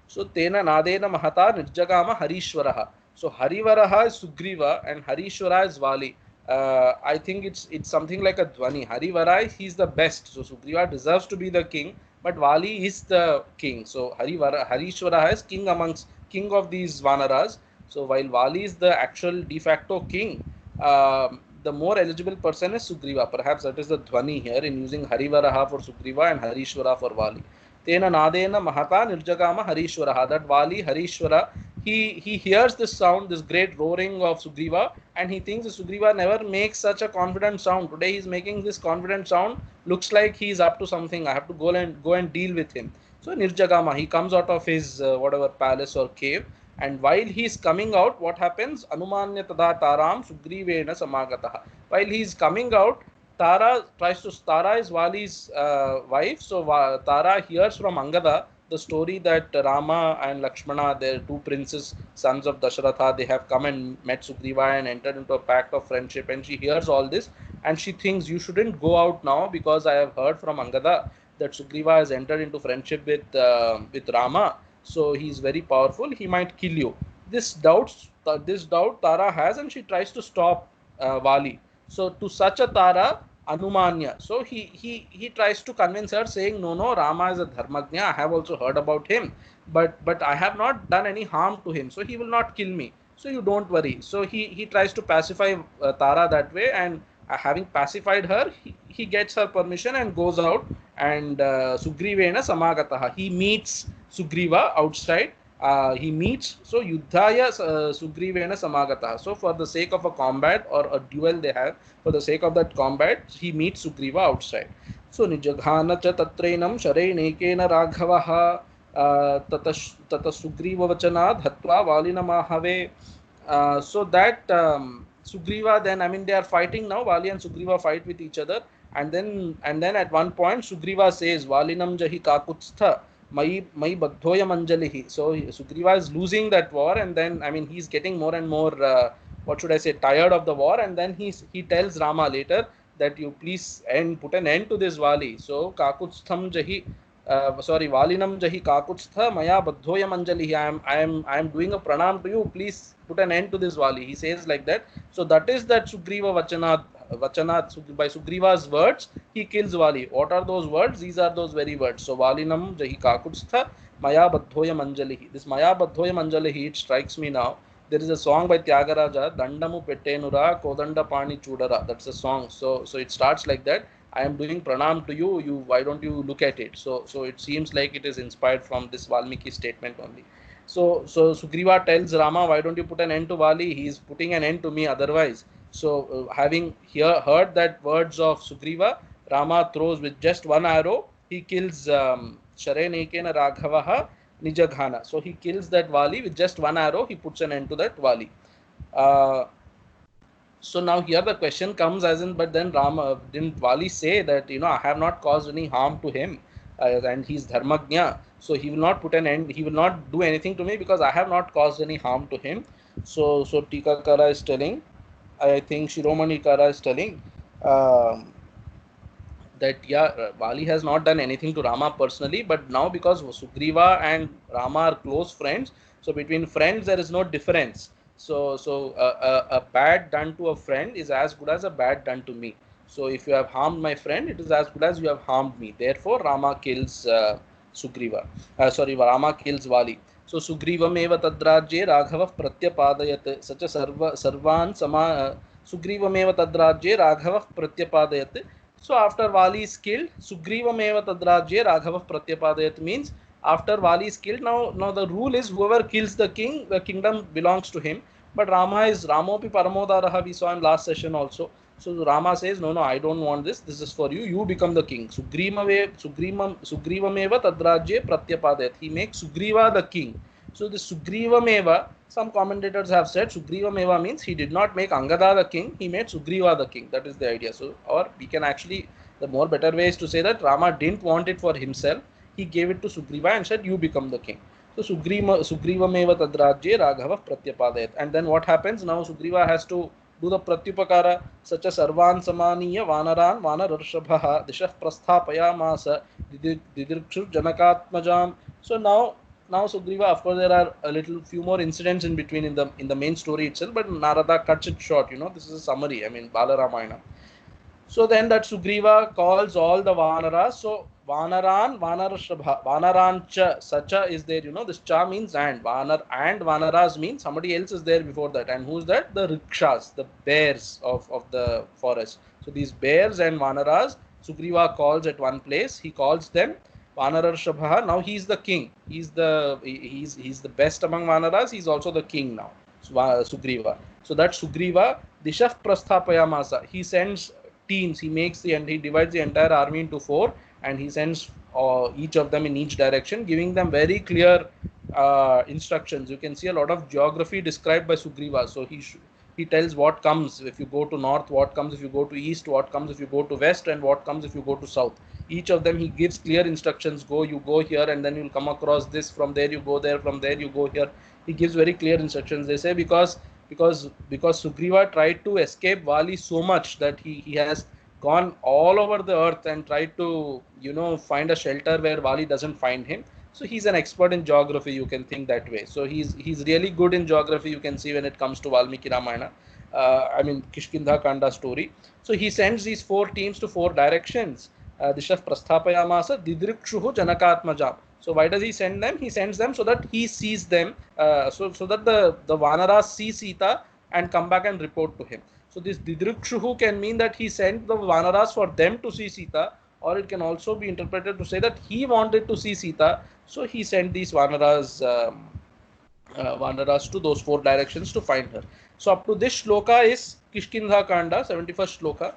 So Tena Nadena Mahata Nirjagama Harishwaraha. So Harivaraha is Sugriva and Harishwara is Vali. I think it's something like a Dhwani. Harivarai, he's the best. So Sugriva deserves to be the king, but Vali is the king. So Harishwara is king of these Vanaras. So while Vali is the actual de facto king, the more eligible person is Sugriva. Perhaps that is the Dhwani here in using Harivaraha for Sugriva and Harishwara for Vali. Tena Nadena Mahata Nirjagama Harishwaraha. That Vali, Harishwara, he hears this sound, this great roaring of Sugriva, and he thinks Sugriva never makes such a confident sound. Today he's making this confident sound. Looks like he's up to something. I have to go and deal with him. So Nirjagama, he comes out of his whatever palace or cave, and while he's coming out, what happens? Anumanya tada taram Sugrivena samagataha. While he's coming out, Tara is Vali's wife. So Tara hears from Angada the story that Rama and Lakshmana, their two princes, sons of Dasharatha, they have come and met Sugriva and entered into a pact of friendship. And she hears all this and she thinks, you shouldn't go out now because I have heard from Angada that Sugriva has entered into friendship with Rama. So he is very powerful. He might kill you. This doubt Tara has, and she tries to stop Vali. So to such a Tara, Anumanya. So he tries to convince her, saying, no, Rama is a Dharmagnya. I have also heard about him, but I have not done any harm to him, so he will not kill me. So you don't worry. So he tries to pacify Tara that way, and having pacified her, he gets her permission and goes out. And Sugrivena Samagataha. He meets Sugriva outside. He meets, so Yuddhaya Sugrivena Samagataha. So for the sake of a combat or a duel they have, for the sake of that combat, he meets Sugriva outside. So Nijaghana cha tatrenam sharenekena raghavaha tata Sugriva vachana dhatva valina mahave. So that Sugriva then, they are fighting now. Vali and Sugriva fight with each other, and then at one point Sugriva says, Valinam jahi kakutstha Mai Badhoya Manjalihi. So Sugriva is losing that war, and then he's getting more and more tired of the war, and then he tells Rama later that you please put an end to this Vali. So Kakutstham Jahi Valinam Jahi Kakutstha Maya Badhoya Manjalihi. I am doing a pranam to you. Please put an end to this Vali. He says like that. So that is that Sugriva Vachana by Sugriva's words, he kills Vali. What are those words? These are those very words. So Valinam Jahi Kakutstha Maya Badhoya Manjalihi. This Maya Badhoya Manjalihi, it strikes me now. There is a song by Tyagaraja, Dandamu Pettenura Kodanda Pani Chudara. That's a song. So it starts like that. I am doing pranam to you. Why don't you look at it? So it seems like it is inspired from this Valmiki statement only. So Sugriva tells Rama, why don't you put an end to Vali? He is putting an end to me otherwise. So having heard that words of Sugriva, Rama throws with just one arrow. He kills Sharenekena Raghavaha Nijaghana. So he kills that Vali with just one arrow. He puts an end to that Vali. So now here the question comes as in, but then Rama, didn't Vali say that, I have not caused any harm to him and he's Dharmagnya. So he will not put an end, he will not do anything to me because I have not caused any harm to him. So Tikakara is telling, I think Shiromani Kara is telling that Vali has not done anything to Rama personally, but now because Sugriva and Rama are close friends, so between friends there is no difference. So a bad done to a friend is as good as a bad done to me. So if you have harmed my friend, it is as good as you have harmed me. Therefore, Rama kills Rama kills Vali. So Sugrivam eva tadrajye Raghava pratyapadayat. Such a sarvan sama Sugrivam eva tadrajye Raghava pratyapadayat. So after Vali is killed, Sugrivam eva tadrajye Raghava pratyapadayat means after Vali is killed, now the rule is whoever kills the king, the kingdom belongs to him. But Ramopi Paramodaraha, we saw in last session also. So Rama says, no, I don't want this. This is for you. You become the king. Sugrivameva Tadrajye Pratyapadet. He makes Sugriva the king. So the Sugrivameva, some commentators have said Sugrivameva means he did not make Angada the king. He made Sugriva the king. That is the idea. So, or we can actually, the more better way is to say that Rama didn't want it for himself. He gave it to Sugriva and said, you become the king. So Sugrivameva Tadrajye Raghava Pratyapadayat. And then what happens? Now Sugriva has to do the Pratyupakara, such as Sarvan Samaniya Vanaran Vanararshabha Dishah Prasthapayamasa Didirkshur Janakatmajam. So now Sugriva, of course, there are a little few more incidents in between in the main story itself, but Narada cuts it short. This is a summary. I mean, Bala Ramayana. So then that Sugriva calls all the Vanaras. So Vanaran, Vanarashabha, Vanarancha, Sacha is there, this Cha means and. Vanar and Vanaras means somebody else is there before that. And who's that? The Rikshas, the bears of the forest. So these bears and Vanaras, Sugriva calls at one place. He calls them Vanarashabha. Now he's the king. He's the best among Vanaras. He's also the king now. Sugriva. So that Sugriva, Dishaf Prasthapayamasa. He sends teams. He divides the entire army into 4, and he sends each of them in each direction, giving them very clear instructions. You can see a lot of geography described by Sugriva. So he tells what comes if you go to north, what comes if you go to east, what comes if you go to west, and what comes if you go to south. Each of them he gives clear instructions. You go here, and then you'll come across this. From there you go there. From there you go here. He gives very clear instructions. They say because Sugriva tried to escape Vali so much that he has gone all over the earth and tried to find a shelter where Vali doesn't find him. So he's an expert in geography, you can think that way. So he's really good in geography, you can see when it comes to Valmiki Ramayana. Kishkindha Kanda story. So he sends these 4 teams to 4 directions. Dishaf Prasthapayamasa Didrikshuhu Janakatmajam. So why does he send them? He sends them so that he sees them, so that the Vanaras see Sita and come back and report to him. So this Didrikshuhu can mean that he sent the Vanaras for them to see Sita, or it can also be interpreted to say that he wanted to see Sita, so he sent these Vanaras to those 4 directions to find her. So up to this shloka is Kishkindha Kanda, 71st shloka.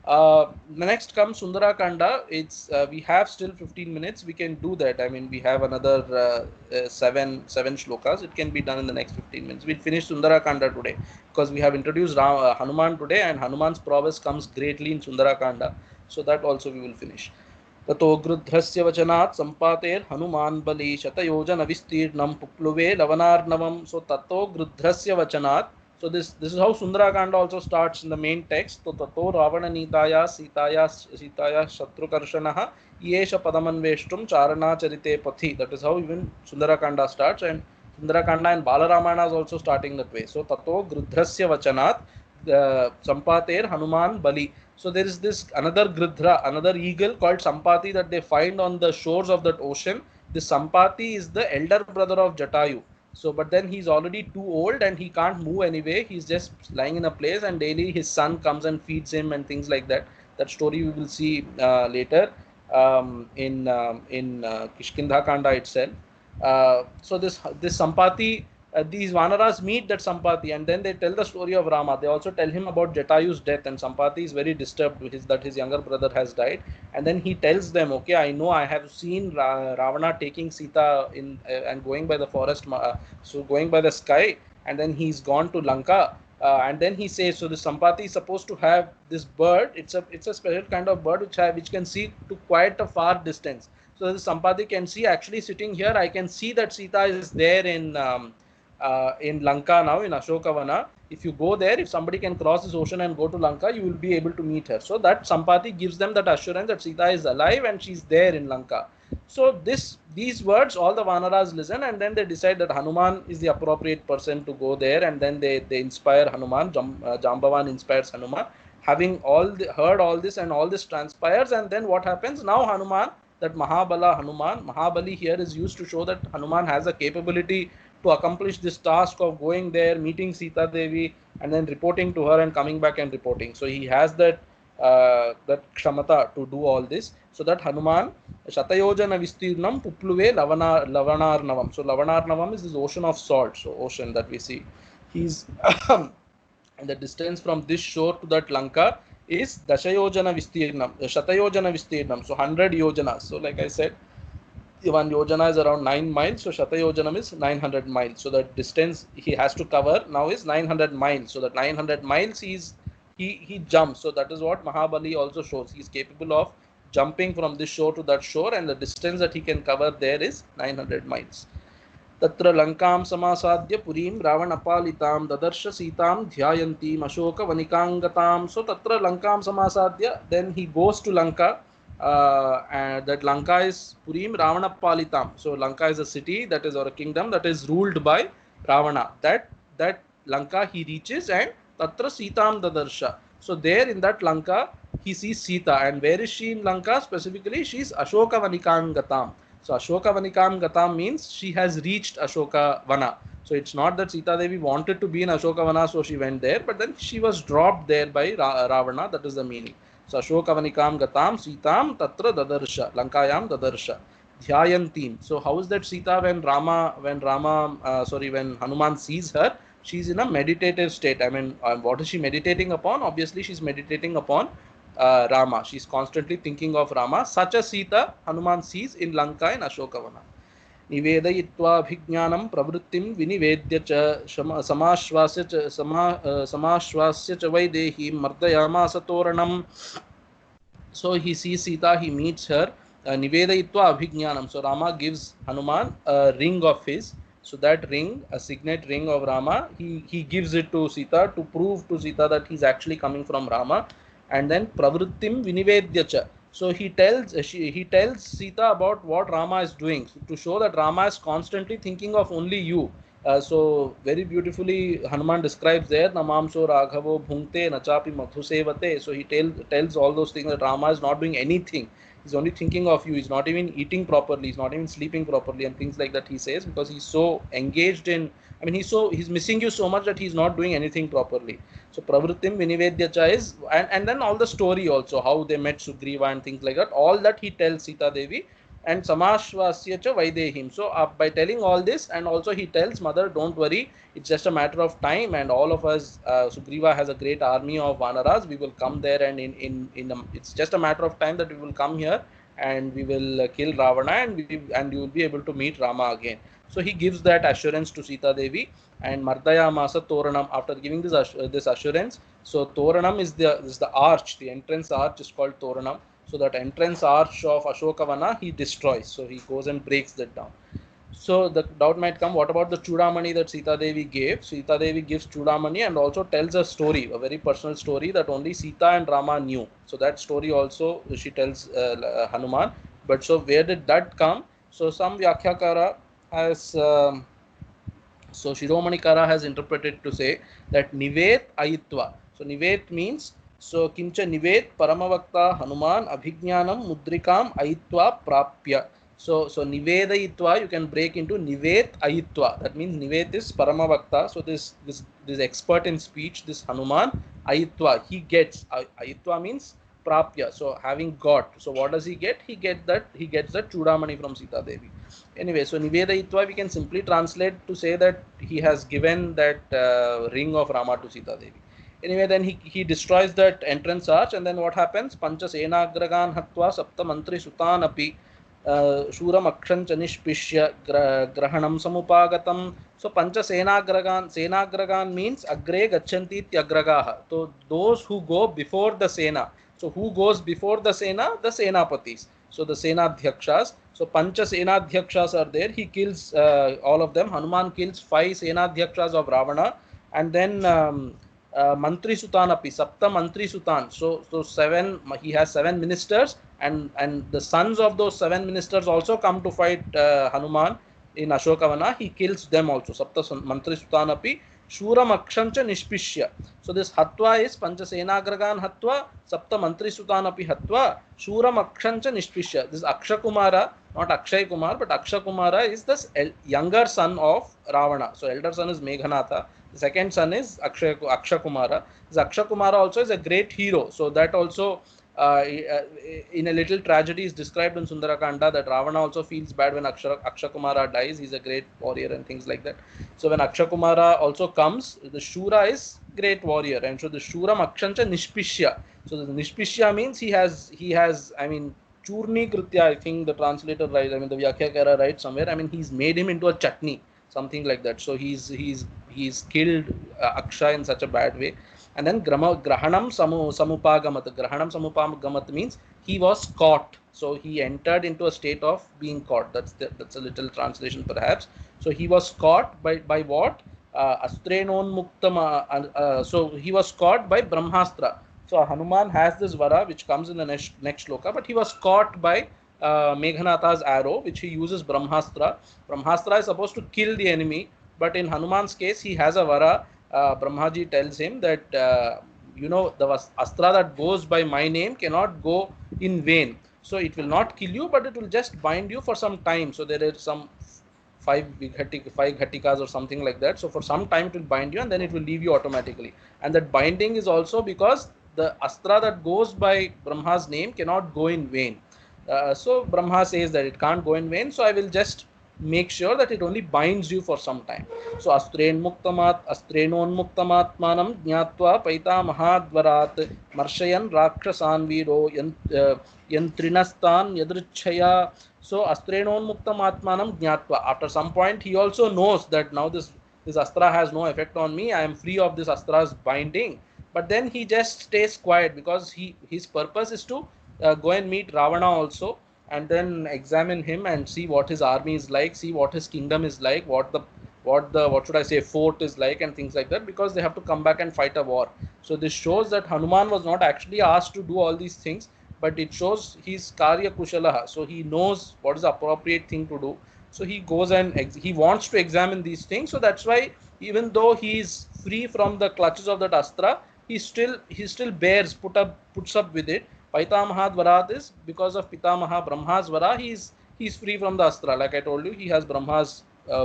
The next comes Sundara Kanda. It's we have still 15 minutes. We can do that. I mean, we have another 7 shlokas. It can be done in the next 15 minutes. We'll finish Sundara Kanda today because we have introduced Hanuman today, and Hanuman's prowess comes greatly in Sundara Kanda. So that also we will finish. Tato grudhrasya vachanat sampater Hanuman bali shatayojana vistirnam pupluve lavanarnavam. So tato grudhrasya vachanat. So this is how Sundara Kanda also starts in the main text. So tato Ravana Nitaya Sitaya Shatrukarshanaha Yesha Padamanveshtum Charana Charite Pathi. That is how even Sundara Kanda starts, and Sundara Kanda and Bala Ramayana is also starting that way. So tato Grudhrasya Vachanat Sampater Hanuman Bali. So there is this another Gridhra, another eagle called Sampati that they find on the shores of that ocean. This Sampati is the elder brother of Jatayu. So, but then he's already too old and he can't move anyway. He's just lying in a place, and daily his son comes and feeds him and things like that. That story we will see later in Kishkindha Kanda itself. So this Sampati, these Vanaras meet that Sampati, and then they tell the story of Rama. They also tell him about Jatayu's death, and Sampati is very disturbed that his younger brother has died. And then he tells them, okay, I know I have seen Ravana taking Sita and going by the forest, so going by the sky, and then he's gone to Lanka. And then he says, so the Sampati is supposed to have this bird. It's a special kind of bird which can see to quite a far distance. So the Sampati can see, actually sitting here, I can see that Sita is there in Lanka now, in Ashokavana. If you go there, if somebody can cross this ocean and go to Lanka, you will be able to meet her. So that Sampati gives them that assurance that Sita is alive and she's there in Lanka. So these words, all the Vanaras listen, and then they decide that Hanuman is the appropriate person to go there, and then they inspire Hanuman. Jambavan inspires Hanuman. Having heard all this, and all this transpires, and then what happens? Now Hanuman, that Mahabali here is used to show that Hanuman has a capability to accomplish this task of going there, meeting Sita Devi, and then reporting to her and coming back and reporting. So he has that kshamata to do all this. So that Hanuman, Shatayojana Vistirnam Pupluve Lavanarnavam. So Lavanarnavam is this ocean of salt, so ocean that we see. He's and the distance from this shore to that Lanka is Dashayojana Vistirnam, Shatayojana Vistirnam, so 100 yojanas. So like I said, one yojana is around 9 miles, so Shatayojanam is 900 miles. So the distance he has to cover now is 900 miles. So that 900 miles he jumps. So that is what Mahabali also shows. He is capable of jumping from this shore to that shore, and the distance that he can cover there is 900 miles. तत्र लंकां समासाद्य पुरीं रावणपालितां ददर्श सीतां ध्यायन्तीम् अशोकवनिकां So तत्र लंकां समासाद्य, then he goes to Lanka, and that Lanka is Purim Ravanapalitam. So Lanka is a city that is, or a kingdom that is ruled by Ravana. That Lanka he reaches, and tatra Sitam dadarsha. So there in that Lanka he sees Sita, and where is she in Lanka specifically? She is Ashoka Vanikangatam. So Ashoka Vanikam Gatam means she has reached Ashoka Vana. So it's not that Sita Devi wanted to be in Ashoka Vana, so she went there, but then she was dropped there by Ravana. That is the meaning. So Ashoka Vanikam Gatam Sitam Tatra Dadarsha, Lankayam Dadarsha, Dhyayantim. So how is that Sita when when Hanuman sees her? She's in a meditative state. I mean, what is she meditating upon? Obviously, she's meditating upon Rama. She's constantly thinking of Rama. Such a Sita Hanuman sees in Lanka in Ashokavana. Nivedayitva abhijnanam pravrittim vinivedya cha samashvasya cha vaidehi mardayamasa toranam. So he sees Sita, he meets her. Nivedayitva abhijnanam. So Rama gives Hanuman a ring of his. So that ring, a signet ring of Rama, he gives it to Sita to prove to Sita that he's actually coming from Rama. And then pravrittim vinivedyacha. So he tells Sita about what Rama is doing, to show that Rama is constantly thinking of only you. So very beautifully Hanuman describes there, Namamso Raghavo Bhungte Nachapi Madhusevate. So he tells all those things, that Rama is not doing anything. He's only thinking of you. He's not even eating properly. He's not even sleeping properly, and things like that he says, because he's so engaged in, I mean, he's missing you so much that he's not doing anything properly. So Pravrittim Vinivedyacha is, and then all the story also, how they met Sugriva and things like that, all that he tells Sita Devi. And Samashvasya cha Vaidehim. So by telling all this, and also he tells mother, don't worry, it's just a matter of time, and all of us, Sugriva has a great army of Vanaras, we will come there, and it's just a matter of time that we will come here, and we will kill Ravana, and you will be able to meet Rama again. So he gives that assurance to Sita Devi, and Mardaya Masa Toranam, after giving this assurance, so Toranam is the arch, the entrance arch is called Toranam. So that entrance arch of Ashokavana he destroys. So he goes and breaks that down. So the doubt might come, what about the Chudamani that Sita Devi gave? Sita Devi gives Chudamani and also tells a story, a very personal story that only Sita and Rama knew. So that story also she tells Hanuman. But so where did that come? So some Vyakyakara has, so Shiromani Kara has interpreted to say that Nivet Ayitva. So Nivet means, so Kimcha Nivet Paramavakta Hanuman Abhijnanam Mudrikam Ayitva Prapya. So Nivedayitva you can break into Nivet Ayitva. That means Nivet is Paramavakta. So this expert in speech, this Hanuman Ayitva, he gets, Ayitva means Prapya. So having got. So what does he get? He gets that Chudamani from Sita Devi. Anyway, so Nivedayitva we can simply translate to say that he has given that ring of Rama to Sita Devi. Anyway, then he destroys that entrance arch, and then what happens? Pancha Senagragan Hatva Sapta Mantri Sutan Api Shuram Akshancha Nishpishya Grahanam Samupagatam. So Pancha Senagragan means Agre Gachanti Tyagragaha. So those who go before the Sena. So who goes before the Sena? The Senapatis. So the Senadhyakshas. So Pancha Senadhyakshas are there. He kills all of them. Hanuman kills 5 Senadhyakshas of Ravana, and then Mantri Sutan api, Sapta Mantri Sutan. So 7, he has 7 ministers, and the sons of those 7 ministers also come to fight Hanuman in Ashokavana. He kills them also. Sapta Mantri Sutan api, Shuram Akshancha Nishpishya. So this Hatva is Pancha Senagragan Hatva, Sapta Mantri Sutan api Hatva, Shuram Akshancha Nishpishya. This Akshakumara, not Akshay Kumar, but Akshakumara is the younger son of Ravana. So elder son is Meghanatha. The second son is Akshakumara. This Akshakumara also is a great hero. So that also in a little tragedy is described in Sundarakanda that Ravana also feels bad when Akshakumara dies. He's a great warrior and things like that. So when Akshakumara also comes, the Shura is great warrior, and so the Shuram Akshancha Nishpishya. So the Nishpishya means he has I mean Churni Kritya, I think the translator writes, I mean the Vyakhyacara writes somewhere, I mean he's made him into a chutney, something like that. So he's killed Aksha in such a bad way. And then Grahanam Samupagamat. Grahanam Samupagamat means he was caught. So he entered into a state of being caught. That's a little translation perhaps. So he was caught by what? Astrenon Muktama. So he was caught by Brahmastra. So Hanuman has this vara which comes in the next shloka, but he was caught by Meghanata's arrow, which he uses Brahmastra. Brahmastra is supposed to kill the enemy, but in Hanuman's case, he has a vara. Brahmaji tells him that the astra that goes by my name cannot go in vain. So it will not kill you, but it will just bind you for some time. So there is some five ghatikas or something like that. So for some time it will bind you, and then it will leave you automatically. And that binding is also because the astra that goes by Brahma's name cannot go in vain. So Brahma says that it can't go in vain. So I will just make sure that it only binds you for some time. So astrenonmuktamatmanam jnatva paita mahadvarat marshayan rakshasan viro yantrinastan yadrichaya. So astrenonmuktamatmanam jnatva. After some point, he also knows that now this astra has no effect on me. I am free of this astra's binding. But then he just stays quiet because his purpose is to go and meet Ravana also, and then examine him and see what his army is like, see what his kingdom is like, what should I say, fort is like, and things like that, because they have to come back and fight a war. So this shows that Hanuman was not actually asked to do all these things, but it shows he's Karya Kushalaha, so he knows what is the appropriate thing to do. So he goes and he wants to examine these things. So that's why even though he is free from the clutches of that astra, he still puts up with it. Paitamahad Varat is because of Pitamaha Brahma's Vara, he's free from the astra. Like I told you, he has Brahma's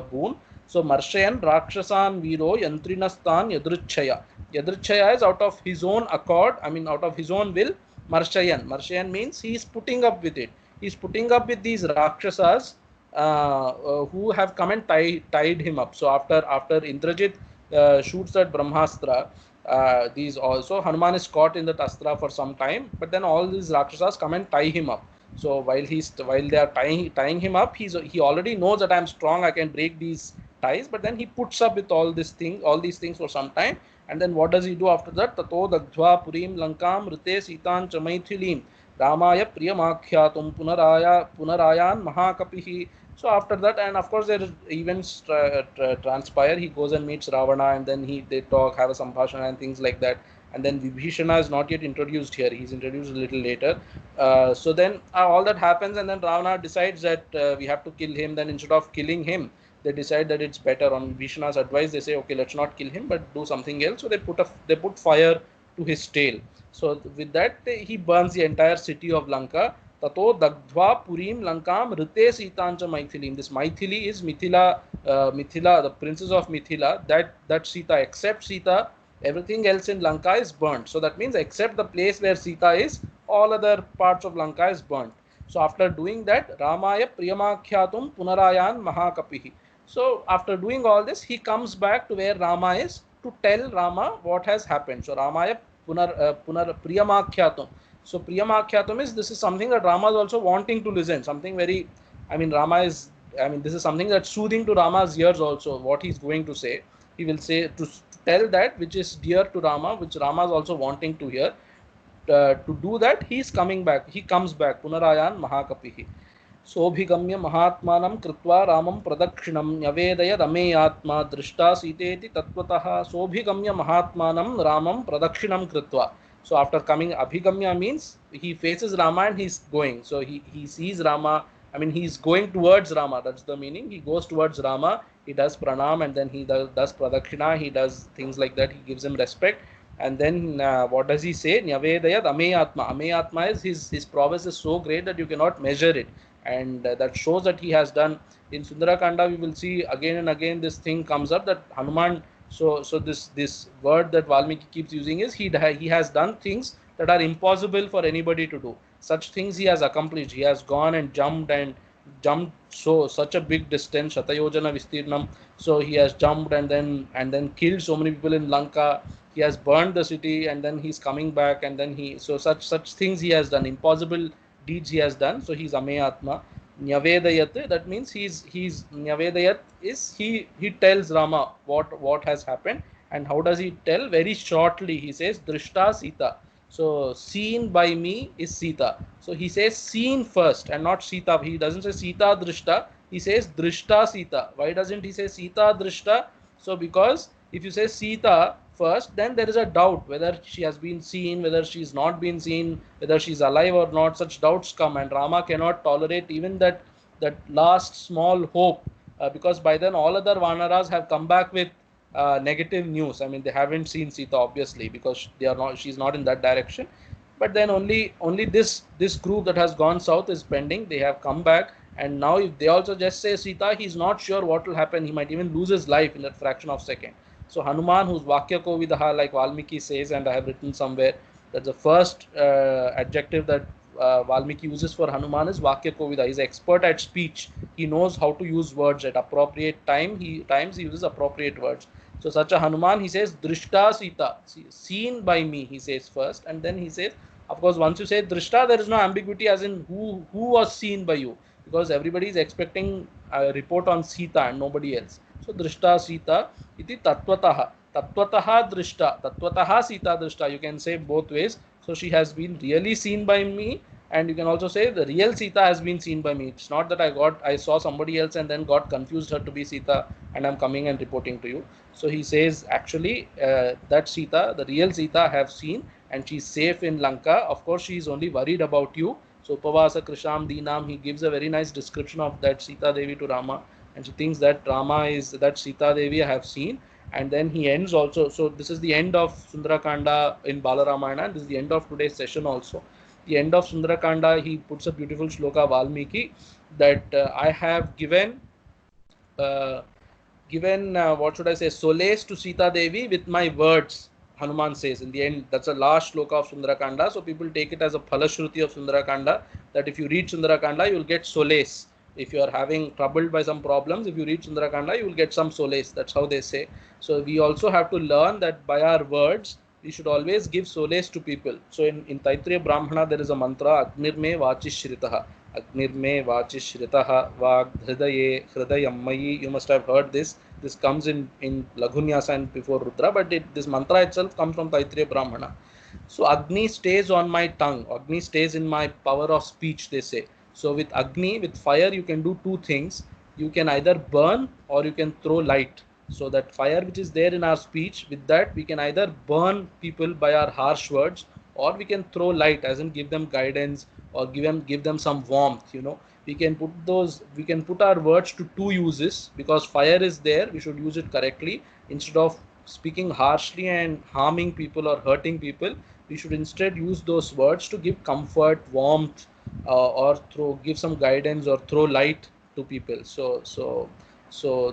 boon. So Marshayan Rakshasan Viro Yantrinastan Yadrichaya. Yadrichaya is out of his own accord, I mean out of his own will. Marshayan means he is putting up with it. He is putting up with these Rakshasas who have come and tied him up. So after Indrajit shoots at Brahmastra, these also Hanuman is caught in the astra for some time, but then all these Rakshasas come and tie him up. So while they are tying him up, he already knows that I am strong, I can break these ties, but then he puts up with all these things for some time. And then what does he do after that? Tato dagdhva purim lankam rite sitan cha maithilim ramaya priyamakyatum punarayan mahakapihi. So after that, and of course there events transpire. He goes and meets Ravana, and then they talk, have a sambhashana and things like that. And then Vibhishana is not yet introduced here. He's introduced a little later. So then all that happens, and then Ravana decides that we have to kill him. Then instead of killing him, they decide that it's better, on Vibhishana's advice, they say, okay, let's not kill him, but do something else. So they put fire to his tail. So with that, he burns the entire city of Lanka. Tato dagdhva purim lankam rite sitancha maithilim. This Maithili is Mithila, the princess of Mithila. That Sita, except Sita, everything else in Lanka is burnt. So that means except the place where Sita is, all other parts of Lanka is burnt. So after doing that, Ramaya Priyamakyatum Punarayan Mahakapihi. So after doing all this, he comes back to where Rama is to tell Rama what has happened. So Ramaya Priyamakyatum. So Priyamakyatum is, this is something that Rama is also wanting to listen. Something very, this is something that's soothing to Rama's ears also, what he's going to say. He will say to tell that which is dear to Rama, which Rama is also wanting to hear. To do that, he is coming back. He comes back. Punarayan Mahakapihi. Sobhigamya Mahatmanam Kritva Ramam Pradakshinam Nyavedaya Rameyatma Drishta Siteti Tatvataha. Sobhigamya Mahatmanam Ramam Pradakshinam Kritva. So after coming, Abhigamya means he faces Rama and he's going. So he sees Rama, he's going towards Rama. That's the meaning. He goes towards Rama, he does pranam, and then he does pradakshina, he does things like that, he gives him respect. And then what does he say? Nyavedayat Ameyatma. Ameyatma is his prowess is so great that you cannot measure it. And that shows that he has done. In Sundarakanda, we will see again and again this thing comes up that Hanuman. So this word that Valmiki keeps using is he has done things that are impossible for anybody to do. Such things he has accomplished. He has gone and jumped such a big distance, Shatayojana Vistirnam. So he has jumped and then killed so many people in Lanka. He has burned the city, and then he's coming back, and then such things he has done, impossible deeds he has done. So he's Ameyatma. Nyavedayat, that means he's Nyavedayat is he tells Rama what has happened. And how does he tell? Very shortly he says Drishta Sita. So seen by me is Sita. So he says seen first and not Sita. He doesn't say Sita Drishta. He says Drishta Sita. Why doesn't he say Sita Drishta? So because if you say Sita first, then there is a doubt whether she has been seen, whether she's not been seen, whether she's alive or not. Such doubts come, and Rama cannot tolerate even that last small hope, because by then all other Vanaras have come back with negative news. I mean, they haven't seen Sita, obviously, because they are not. She's not in that direction. But then only this group that has gone south is pending. They have come back, and now if they also just say Sita, he's not sure what will happen. He might even lose his life in that fraction of a second. So Hanuman, who's Vakya Kovidaha, like Valmiki says, and I have written somewhere that the first adjective that Valmiki uses for Hanuman is Vakya Kovida. He's expert at speech. He knows how to use words at appropriate times he uses appropriate words. So such a Hanuman, he says Drishta Sita, seen by me, he says first, and then he says, of course, once you say Drishta, there is no ambiguity as in who was seen by you, because everybody is expecting a report on Sita and nobody else. So Drishta Sita iti Tattvataha. Tattvataha Drishta. Tattvataha Sita Drishta. You can say both ways. So she has been really seen by me, and you can also say the real Sita has been seen by me. It's not that I saw somebody else and then got confused her to be Sita and I'm coming and reporting to you. So he says actually that Sita, the real Sita, I have seen, and she's safe in Lanka. Of course, she is only worried about you. So Upavasa Krisham Dinam, he gives a very nice description of that Sita Devi to Rama, and she thinks that Rama is that Sita Devi I have seen. And then he ends also. So this is the end of Sundarakanda in Balaramayana, and this is the end of today's session also. The end of Sundarakanda, he puts a beautiful shloka Valmiki that I have given what should I say, solace to Sita Devi with my words. Hanuman says in the end. That's the last shloka of Sundarakanda. So people take it as a phalashruti of Sundarakanda, that if you read Sundarakanda, you will get solace. If you are having troubled by some problems, if you read Sundarakanda, you will get some solace. That's how they say. So we also have to learn that by our words, we should always give solace to people. So in Taittiriya Brahmana, there is a mantra, Agnirme Vachishritaha. Agnirme Vachishritaha Vagdhridaye Hridayammayi. You must have heard this. This comes in Laghunyasa and before Rudra, but this mantra itself comes from Taittiriya Brahmana. So Agni stays on my tongue. Agni stays in my power of speech, they say. So with Agni, with fire, you can do two things. You can either burn or you can throw light. So that fire which is there in our speech, with that we can either burn people by our harsh words, or we can throw light, as in give them guidance or give them some warmth. We can put our words to two uses, because fire is there. We should use it correctly. Instead of speaking harshly and harming people or hurting people, we should instead use those words to give comfort, warmth, or give some guidance or throw light to people. So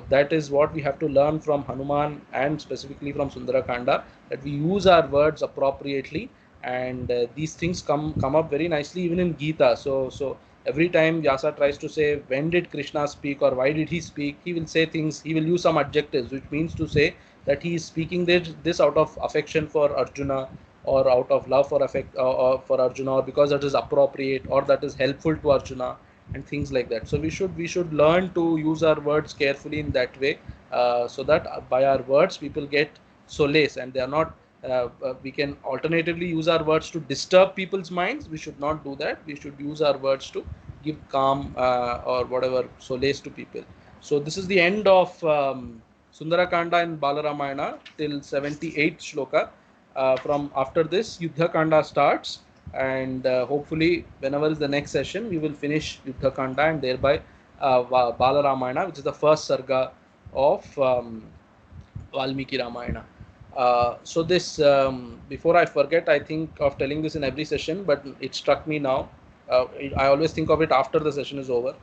that is what we have to learn from Hanuman, and specifically from Sundarakanda, that we use our words appropriately, and these things come up very nicely even in Gita. So every time Vyasa tries to say when did Krishna speak or why did he speak, he will say things, he will use some adjectives, which means to say that he is speaking this out of affection for Arjuna, or out of love for Arjuna, or because that is appropriate or that is helpful to Arjuna, and things like that. So we should learn to use our words carefully in that way, so that by our words people get solace, and they are not. We can alternatively use our words to disturb people's minds. We should not do that. We should use our words to give calm or whatever solace to people. So this is the end of Sundarakanda in Balaramayana till 78th shloka. From after this, Yuddha Kanda starts, and hopefully whenever is the next session, we will finish Yuddha Kanda and thereby Balaramayana, which is the first sarga of Valmiki Ramayana. So this, before I forget, I think of telling this in every session, but it struck me now. I always think of it after the session is over.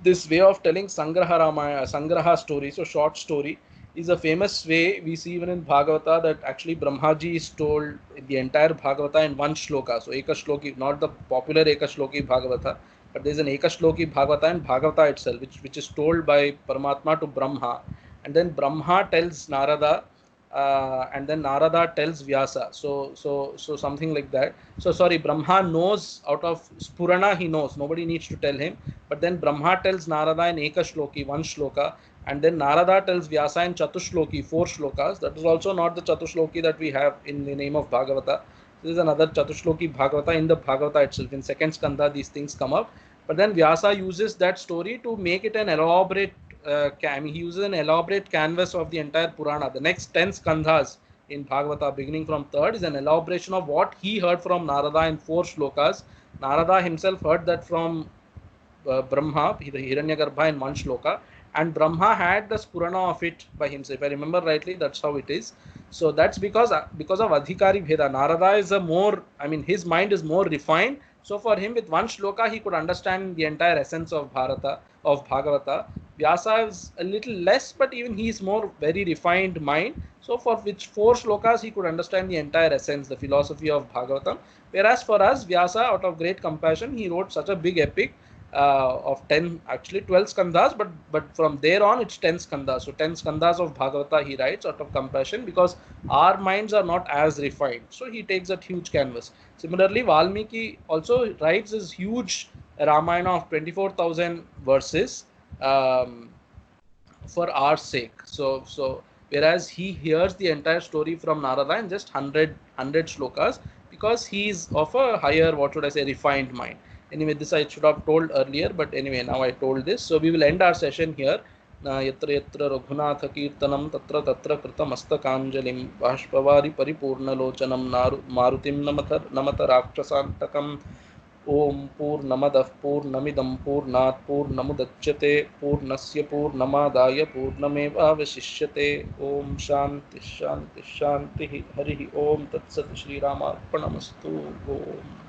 This way of telling Sangraha Ramayana, Sangraha story, so short story, is a famous way. We see even in Bhagavata that actually Brahmaji is told the entire Bhagavata in one shloka. So Eka Shloki, not the popular Eka Shloki Bhagavata, but there is an Eka Shloki Bhagavata in Bhagavata itself, which is told by Paramatma to Brahma, and then Brahma tells Narada, and then Narada tells Vyasa. So something like that. So sorry, Brahma knows out of Spurana, he knows. Nobody needs to tell him. But then Brahma tells Narada in Eka Shloki, one shloka, and then Narada tells Vyasa in Chatushloki, 4 shlokas. That is also not the Chatushloki that we have in the name of Bhagavata. This is another Chatushloki Bhagavata in the Bhagavata itself. In second skandha, these things come up. But then Vyasa uses that story to make it an elaborate he uses an elaborate canvas of the entire Purana. The next 10 skandhas in Bhagavata, beginning from third, is an elaboration of what he heard from Narada in 4 shlokas. Narada himself heard that from Brahma, the Hiranyagarbha, in one shloka, and Brahma had the Spurana of it by himself. If I remember rightly, that's how it is. So that's because of Adhikari Bheda. Narada is a more, I mean, his mind is more refined. So for him, with one shloka, he could understand the entire essence of Bhagavata. Vyasa is a little less, but even he is more very refined mind. So for which 4 shlokas, he could understand the entire essence, the philosophy of Bhagavatam. Whereas for us, Vyasa, out of great compassion, he wrote such a big epic of 10, actually 12 skandhas, but from there on it's 10 skandhas. So 10 skandhas of Bhagavata he writes out of compassion, because our minds are not as refined. So he takes that huge canvas. Similarly, Valmiki also writes this huge Ramayana of 24,000 verses for our sake. So whereas he hears the entire story from Narada in just 100 shlokas, because he is of a higher, what should I say, refined mind. Anyway, this I should have told earlier, but anyway, now I told this. So we will end our session here. Yatra yatra Raghunatha Kirtanam Tatra Tatra Kritamastakанjalim Bhashpavari Paripurnalocanam Marutim Namata Rakshasantakam. Om Purnamadah Purnamidam Purnat Purnamudachyate Purnasya Purnamadaya Purnamevavasishyate. Om Shanti Shanti Shanti. Hari Om Tat Sat. Shri Rama Arpanamastu. Om.